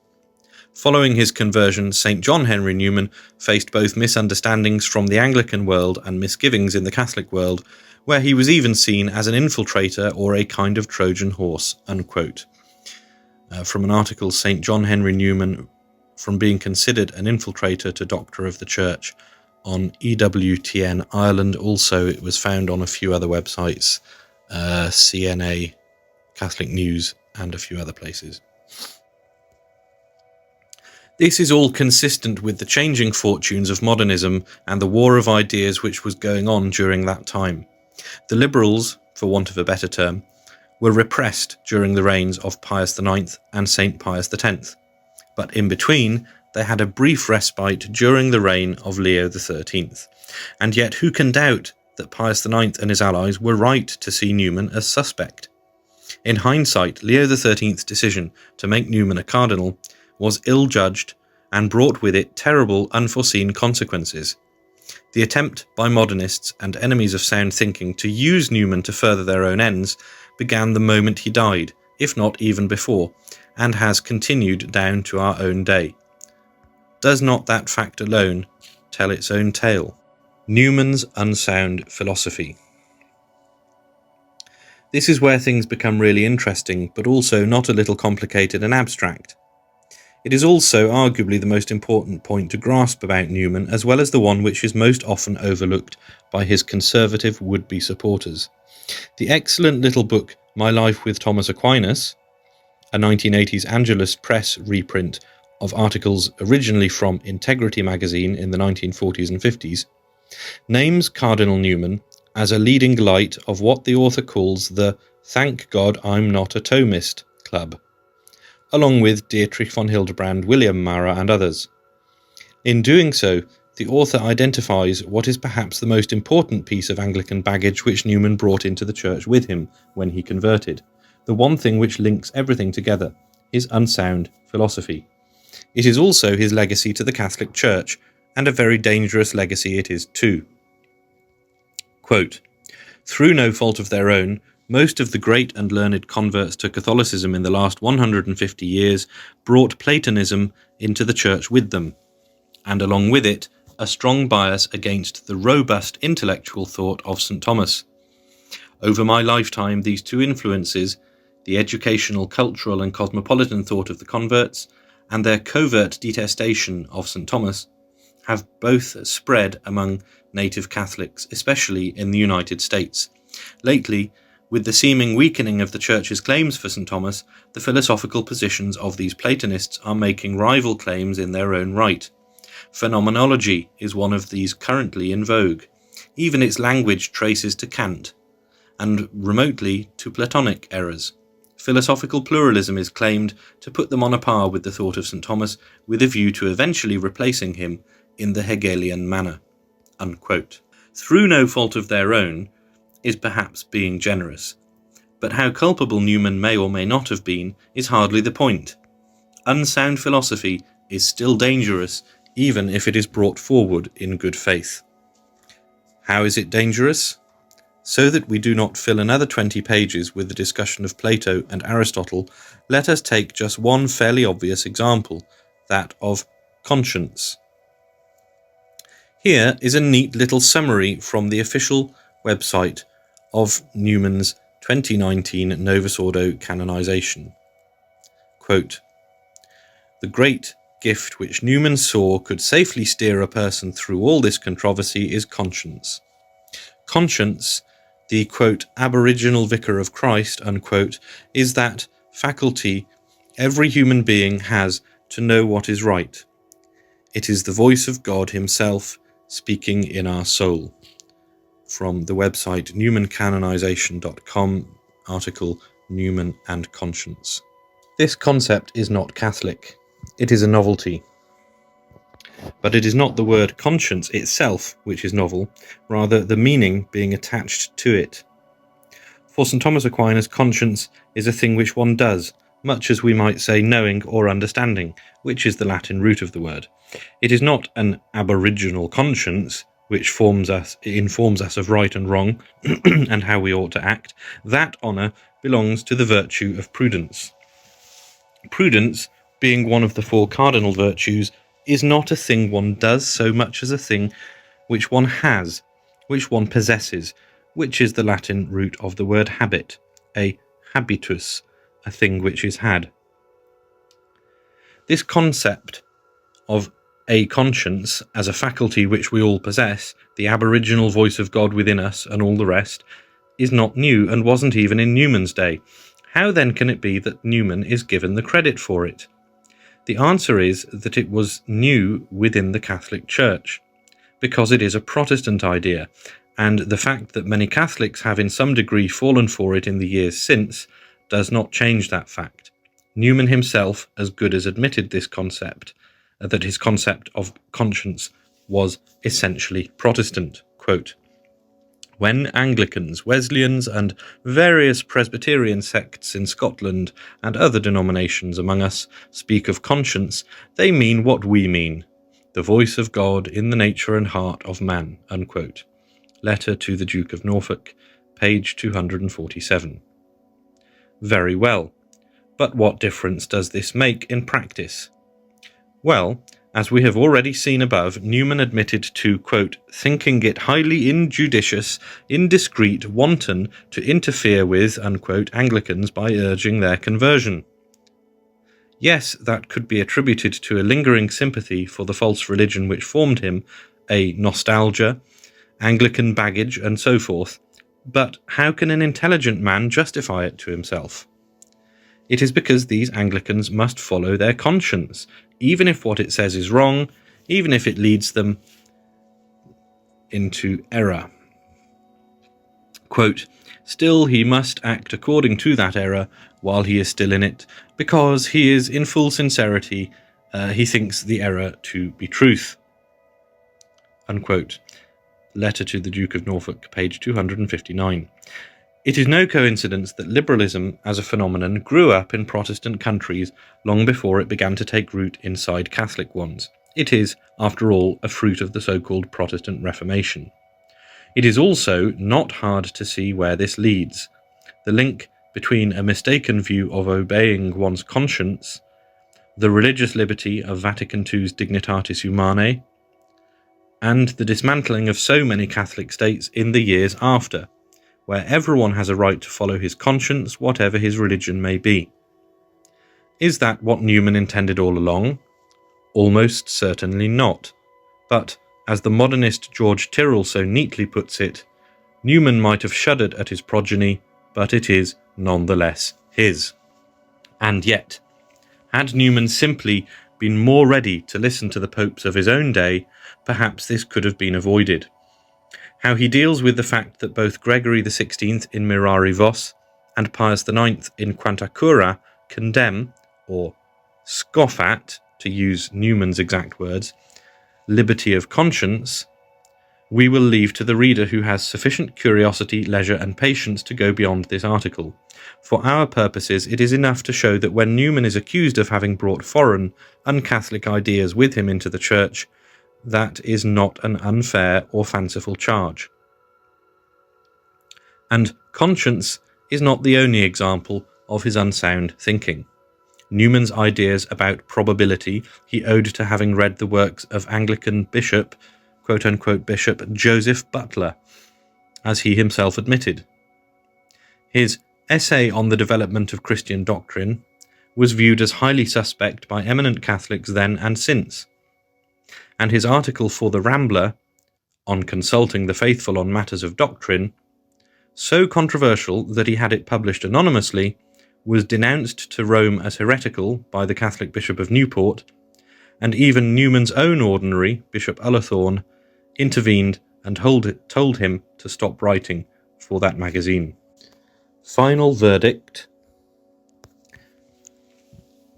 following his conversion, St. John Henry Newman faced both misunderstandings from the Anglican world and misgivings in the Catholic world, where he was even seen as an infiltrator or a kind of Trojan horse, unquote. From an article, St. John Henry Newman, from being considered an infiltrator to Doctor of the Church, on EWTN Ireland. Also, it was found on a few other websites, CNA, Catholic News, and a few other places. This is all consistent with the changing fortunes of modernism and the war of ideas which was going on during that time. The liberals, for want of a better term, were repressed during the reigns of Pius IX and St. Pius X, but in between they had a brief respite during the reign of Leo XIII. And yet who can doubt that Pius IX and his allies were right to see Newman as suspect? In hindsight, Leo XIII's decision to make Newman a cardinal was ill-judged and brought with it terrible unforeseen consequences. The attempt by modernists and enemies of sound thinking to use Newman to further their own ends began the moment he died, if not even before, and has continued down to our own day. Does not that fact alone tell its own tale? Newman's unsound philosophy. This is where things become really interesting, but also not a little complicated and abstract. It is also arguably the most important point to grasp about Newman, as well as the one which is most often overlooked by his conservative would-be supporters. The excellent little book My Life with Thomas Aquinas, a 1980s Angelus Press reprint of articles originally from Integrity magazine in the 1940s and 50s, names Cardinal Newman as a leading light of what the author calls the Thank God I'm Not a Thomist Club, along with Dietrich von Hildebrand, William Mara and others. In doing so, the author identifies what is perhaps the most important piece of Anglican baggage which Newman brought into the church with him when he converted, the one thing which links everything together, his unsound philosophy. It is also his legacy to the Catholic Church, and a very dangerous legacy it is too. Quote, "Through no fault of their own, most of the great and learned converts to Catholicism in the last 150 years brought Platonism into the church with them, and along with it, a strong bias against the robust intellectual thought of St. Thomas. Over my lifetime, these two influences, the educational, cultural and cosmopolitan thought of the converts, and their covert detestation of St. Thomas, have both spread among native Catholics, especially in the United States. Lately, with the seeming weakening of the Church's claims for St. Thomas, the philosophical positions of these Platonists are making rival claims in their own right. Phenomenology is one of these currently in vogue. Even its language traces to Kant, and remotely to Platonic errors. Philosophical pluralism is claimed to put them on a par with the thought of St. Thomas, with a view to eventually replacing him in the Hegelian manner." Unquote. Through no fault of their own is perhaps being generous, but how culpable Newman may or may not have been is hardly the point. Unsound philosophy is still dangerous, even if it is brought forward in good faith. How is it dangerous? So that we do not fill another 20 pages with the discussion of Plato and Aristotle, let us take just one fairly obvious example, that of conscience. Here is a neat little summary from the official website of Newman's 2019 Novus Ordo canonization. Quote, "The great gift which Newman saw could safely steer a person through all this controversy is conscience. Conscience, the, quote, aboriginal vicar of Christ, unquote, is that faculty every human being has to know what is right. It is the voice of God himself speaking in our soul." From the website newmancanonization.com, article Newman and Conscience. This concept is not Catholic. It is a novelty. But it is not the word conscience itself which is novel, rather the meaning being attached to it. For St. Thomas Aquinas, conscience is a thing which one does, much as we might say knowing or understanding, which is the Latin root of the word. It is not an aboriginal conscience, which informs us of right and wrong, and how we ought to act. That honour belongs to the virtue of prudence. Prudence, being one of the four cardinal virtues, is not a thing one does so much as a thing which one has, which one possesses, which is the Latin root of the word habit, a habitus, a thing which is had. This concept of a conscience as a faculty which we all possess, the aboriginal voice of God within us and all the rest, is not new and wasn't even in Newman's day. How then can it be that Newman is given the credit for it? The answer is that it was new within the Catholic Church, because it is a Protestant idea, and the fact that many Catholics have in some degree fallen for it in the years since does not change that fact. Newman himself as good as admitted this concept, that his concept of conscience was essentially Protestant. Quote, "When Anglicans, Wesleyans and various Presbyterian sects in Scotland and other denominations among us speak of conscience, they mean what we mean, the voice of God in the nature and heart of man." Unquote. Letter to the Duke of Norfolk, page 247. Very well, but what difference does this make in practice? Well, as we have already seen above, Newman admitted to, quote, "thinking it highly injudicious, indiscreet, wanton to interfere with," unquote, Anglicans by urging their conversion. Yes, that could be attributed to a lingering sympathy for the false religion which formed him, a nostalgia, Anglican baggage, and so forth. But how can an intelligent man justify it to himself? It is because these Anglicans must follow their conscience, even if what it says is wrong, even if it leads them into error. Quote, "Still he must act according to that error while he is still in it, because he is in full sincerity, he thinks the error to be truth." unquote. Letter to the Duke of Norfolk, page 259. It is no coincidence that liberalism as a phenomenon grew up in Protestant countries long before it began to take root inside Catholic ones. It is, after all, a fruit of the so-called Protestant Reformation. It is also not hard to see where this leads. The link between a mistaken view of obeying one's conscience, the religious liberty of Vatican II's Dignitatis Humanae, and the dismantling of so many Catholic states in the years after, where everyone has a right to follow his conscience, whatever his religion may be. Is that what Newman intended all along? Almost certainly not. But, as the modernist George Tyrrell so neatly puts it, Newman might have shuddered at his progeny, but it is nonetheless his. And yet, had Newman simply been more ready to listen to the popes of his own day, perhaps this could have been avoided. How he deals with the fact that both Gregory XVI in Mirari Vos and Pius IX in Quanta Cura condemn, or scoff at, to use Newman's exact words, liberty of conscience, we will leave to the reader who has sufficient curiosity, leisure and patience to go beyond this article. For our purposes, it is enough to show that when Newman is accused of having brought foreign, un-Catholic ideas with him into the Church, that is not an unfair or fanciful charge. And conscience is not the only example of his unsound thinking. Newman's ideas about probability he owed to having read the works of Anglican bishop, quote-unquote Bishop Joseph Butler, as he himself admitted. His essay on the development of Christian doctrine was viewed as highly suspect by eminent Catholics then and since, and his article for the Rambler, on consulting the faithful on matters of doctrine, so controversial that he had it published anonymously, was denounced to Rome as heretical by the Catholic Bishop of Newport, and even Newman's own ordinary, Bishop Ullathorne, intervened and told him to stop writing for that magazine. Final verdict.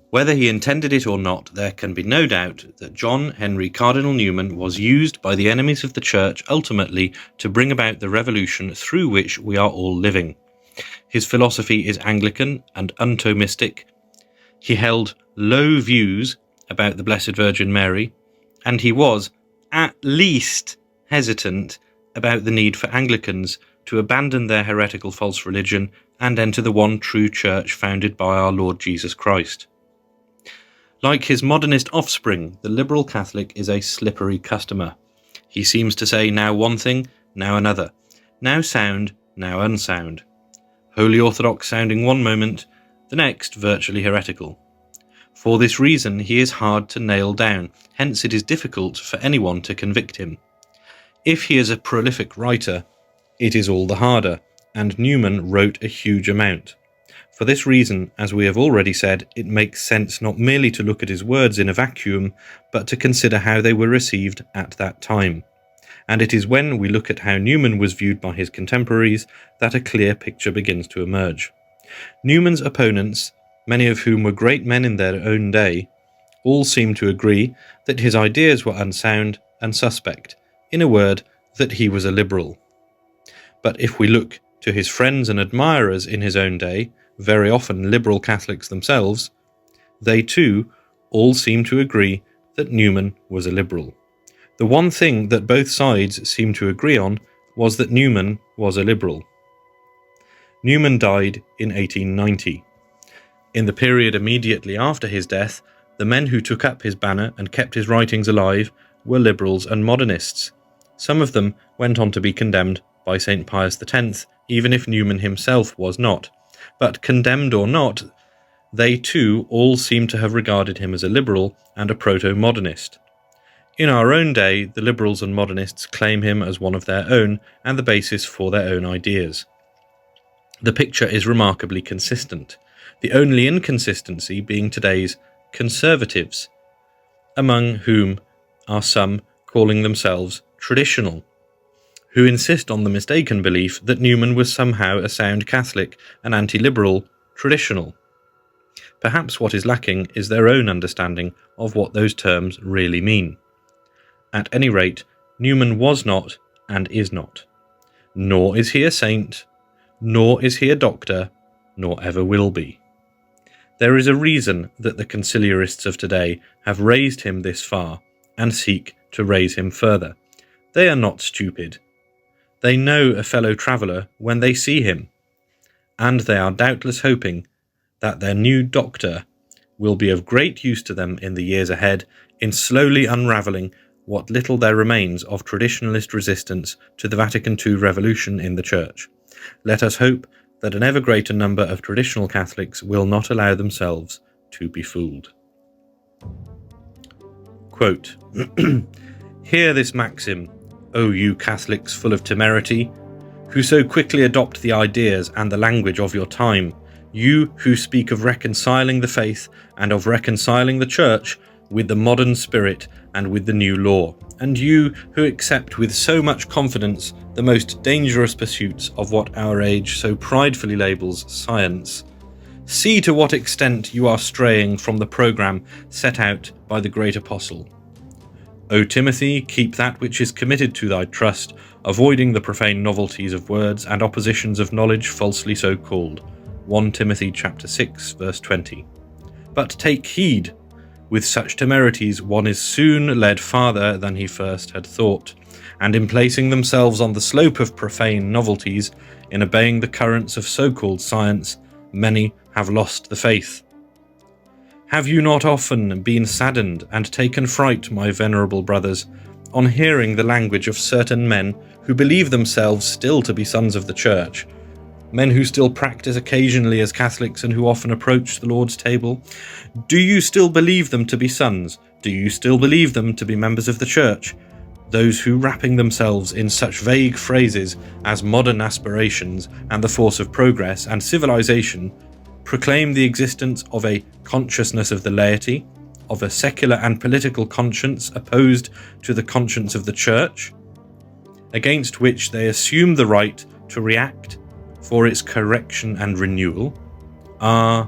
Whether he intended it or not, there can be no doubt that John Henry Cardinal Newman was used by the enemies of the Church ultimately to bring about the revolution through which we are all living. His philosophy is Anglican and untomistic. He held low views about the Blessed Virgin Mary, and he was, at least, hesitant about the need for Anglicans to abandon their heretical false religion and enter the one true Church founded by our Lord Jesus Christ. Like his modernist offspring, the liberal Catholic is a slippery customer. He seems to say now one thing, now another, now sound, now unsound. Wholly orthodox sounding one moment, the next virtually heretical. For this reason he is hard to nail down, hence it is difficult for anyone to convict him. If he is a prolific writer, it is all the harder, and Newman wrote a huge amount. For this reason, as we have already said, it makes sense not merely to look at his words in a vacuum, but to consider how they were received at that time. And it is when we look at how Newman was viewed by his contemporaries that a clear picture begins to emerge. Newman's opponents, many of whom were great men in their own day, all seem to agree that his ideas were unsound and suspect, in a word, that he was a liberal. But if we look to his friends and admirers in his own day, very often liberal Catholics themselves, they too all seem to agree that Newman was a liberal. The one thing that both sides seemed to agree on was that Newman was a liberal. Newman died in 1890. In the period immediately after his death, the men who took up his banner and kept his writings alive were liberals and modernists. Some of them went on to be condemned by St. Pius X, even if Newman himself was not. But condemned or not, they too all seem to have regarded him as a liberal and a proto-modernist. In our own day, the liberals and modernists claim him as one of their own and the basis for their own ideas. The picture is remarkably consistent, the only inconsistency being today's conservatives, among whom are some calling themselves traditional, who insist on the mistaken belief that Newman was somehow a sound Catholic, an anti-liberal, traditional. Perhaps what is lacking is their own understanding of what those terms really mean. At any rate, Newman was not and is not. Nor is he a saint, nor is he a doctor, nor ever will be. There is a reason that the conciliarists of today have raised him this far, and seek to raise him further. They are not stupid. They know a fellow traveller when they see him, and they are doubtless hoping that their new doctor will be of great use to them in the years ahead in slowly unravelling what little there remains of traditionalist resistance to the Vatican II revolution in the Church. Let us hope that an ever greater number of traditional Catholics will not allow themselves to be fooled. Quote, "Hear this maxim, O you Catholics full of temerity, who so quickly adopt the ideas and the language of your time, you who speak of reconciling the faith and of reconciling the Church with the modern spirit and with the new law, and you who accept with so much confidence the most dangerous pursuits of what our age so pridefully labels science. See to what extent you are straying from the programme set out by the great apostle. O Timothy, keep that which is committed to thy trust, avoiding the profane novelties of words and oppositions of knowledge falsely so called. 1 Timothy chapter 6, verse 20. But take heed, with such temerities one is soon led farther than he first had thought, and in placing themselves on the slope of profane novelties, in obeying the currents of so-called science, many have lost the faith. Have you not often been saddened and taken fright, my venerable brothers, on hearing the language of certain men who believe themselves still to be sons of the Church, men who still practice occasionally as Catholics and who often approach the Lord's table? Do you still believe them to be sons? Do you still believe them to be members of the Church? Those who, wrapping themselves in such vague phrases as modern aspirations and the force of progress and civilization, proclaim the existence of a consciousness of the laity, of a secular and political conscience opposed to the conscience of the Church, against which they assume the right to react for its correction and renewal, are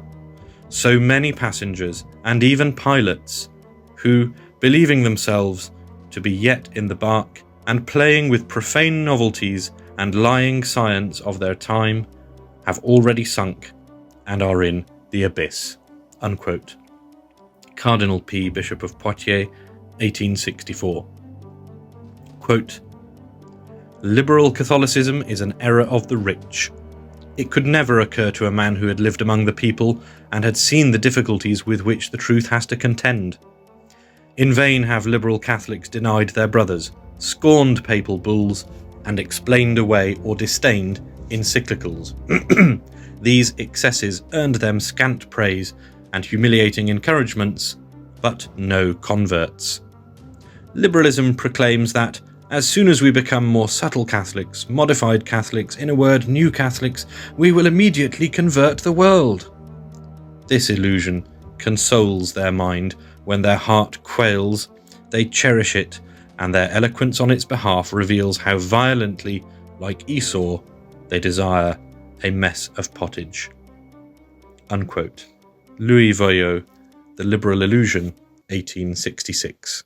so many passengers and even pilots who, believing themselves to be yet in the bark and playing with profane novelties and lying science of their time, have already sunk and are in the abyss." Unquote. Cardinal P, Bishop of Poitiers, 1864. Quote, "Liberal Catholicism is an error of the rich. It could never occur to a man who had lived among the people and had seen the difficulties with which the truth has to contend. In vain have liberal Catholics denied their brothers, scorned papal bulls, and explained away or disdained encyclicals. These excesses earned them scant praise and humiliating encouragements, but no converts. Liberalism proclaims that, as soon as we become more subtle Catholics, modified Catholics, in a word, new Catholics, we will immediately convert the world. This illusion consoles their mind. When their heart quails, they cherish it, and their eloquence on its behalf reveals how violently, like Esau, they desire a mess of pottage." Unquote. Louis Voyot, The Liberal Illusion, 1866.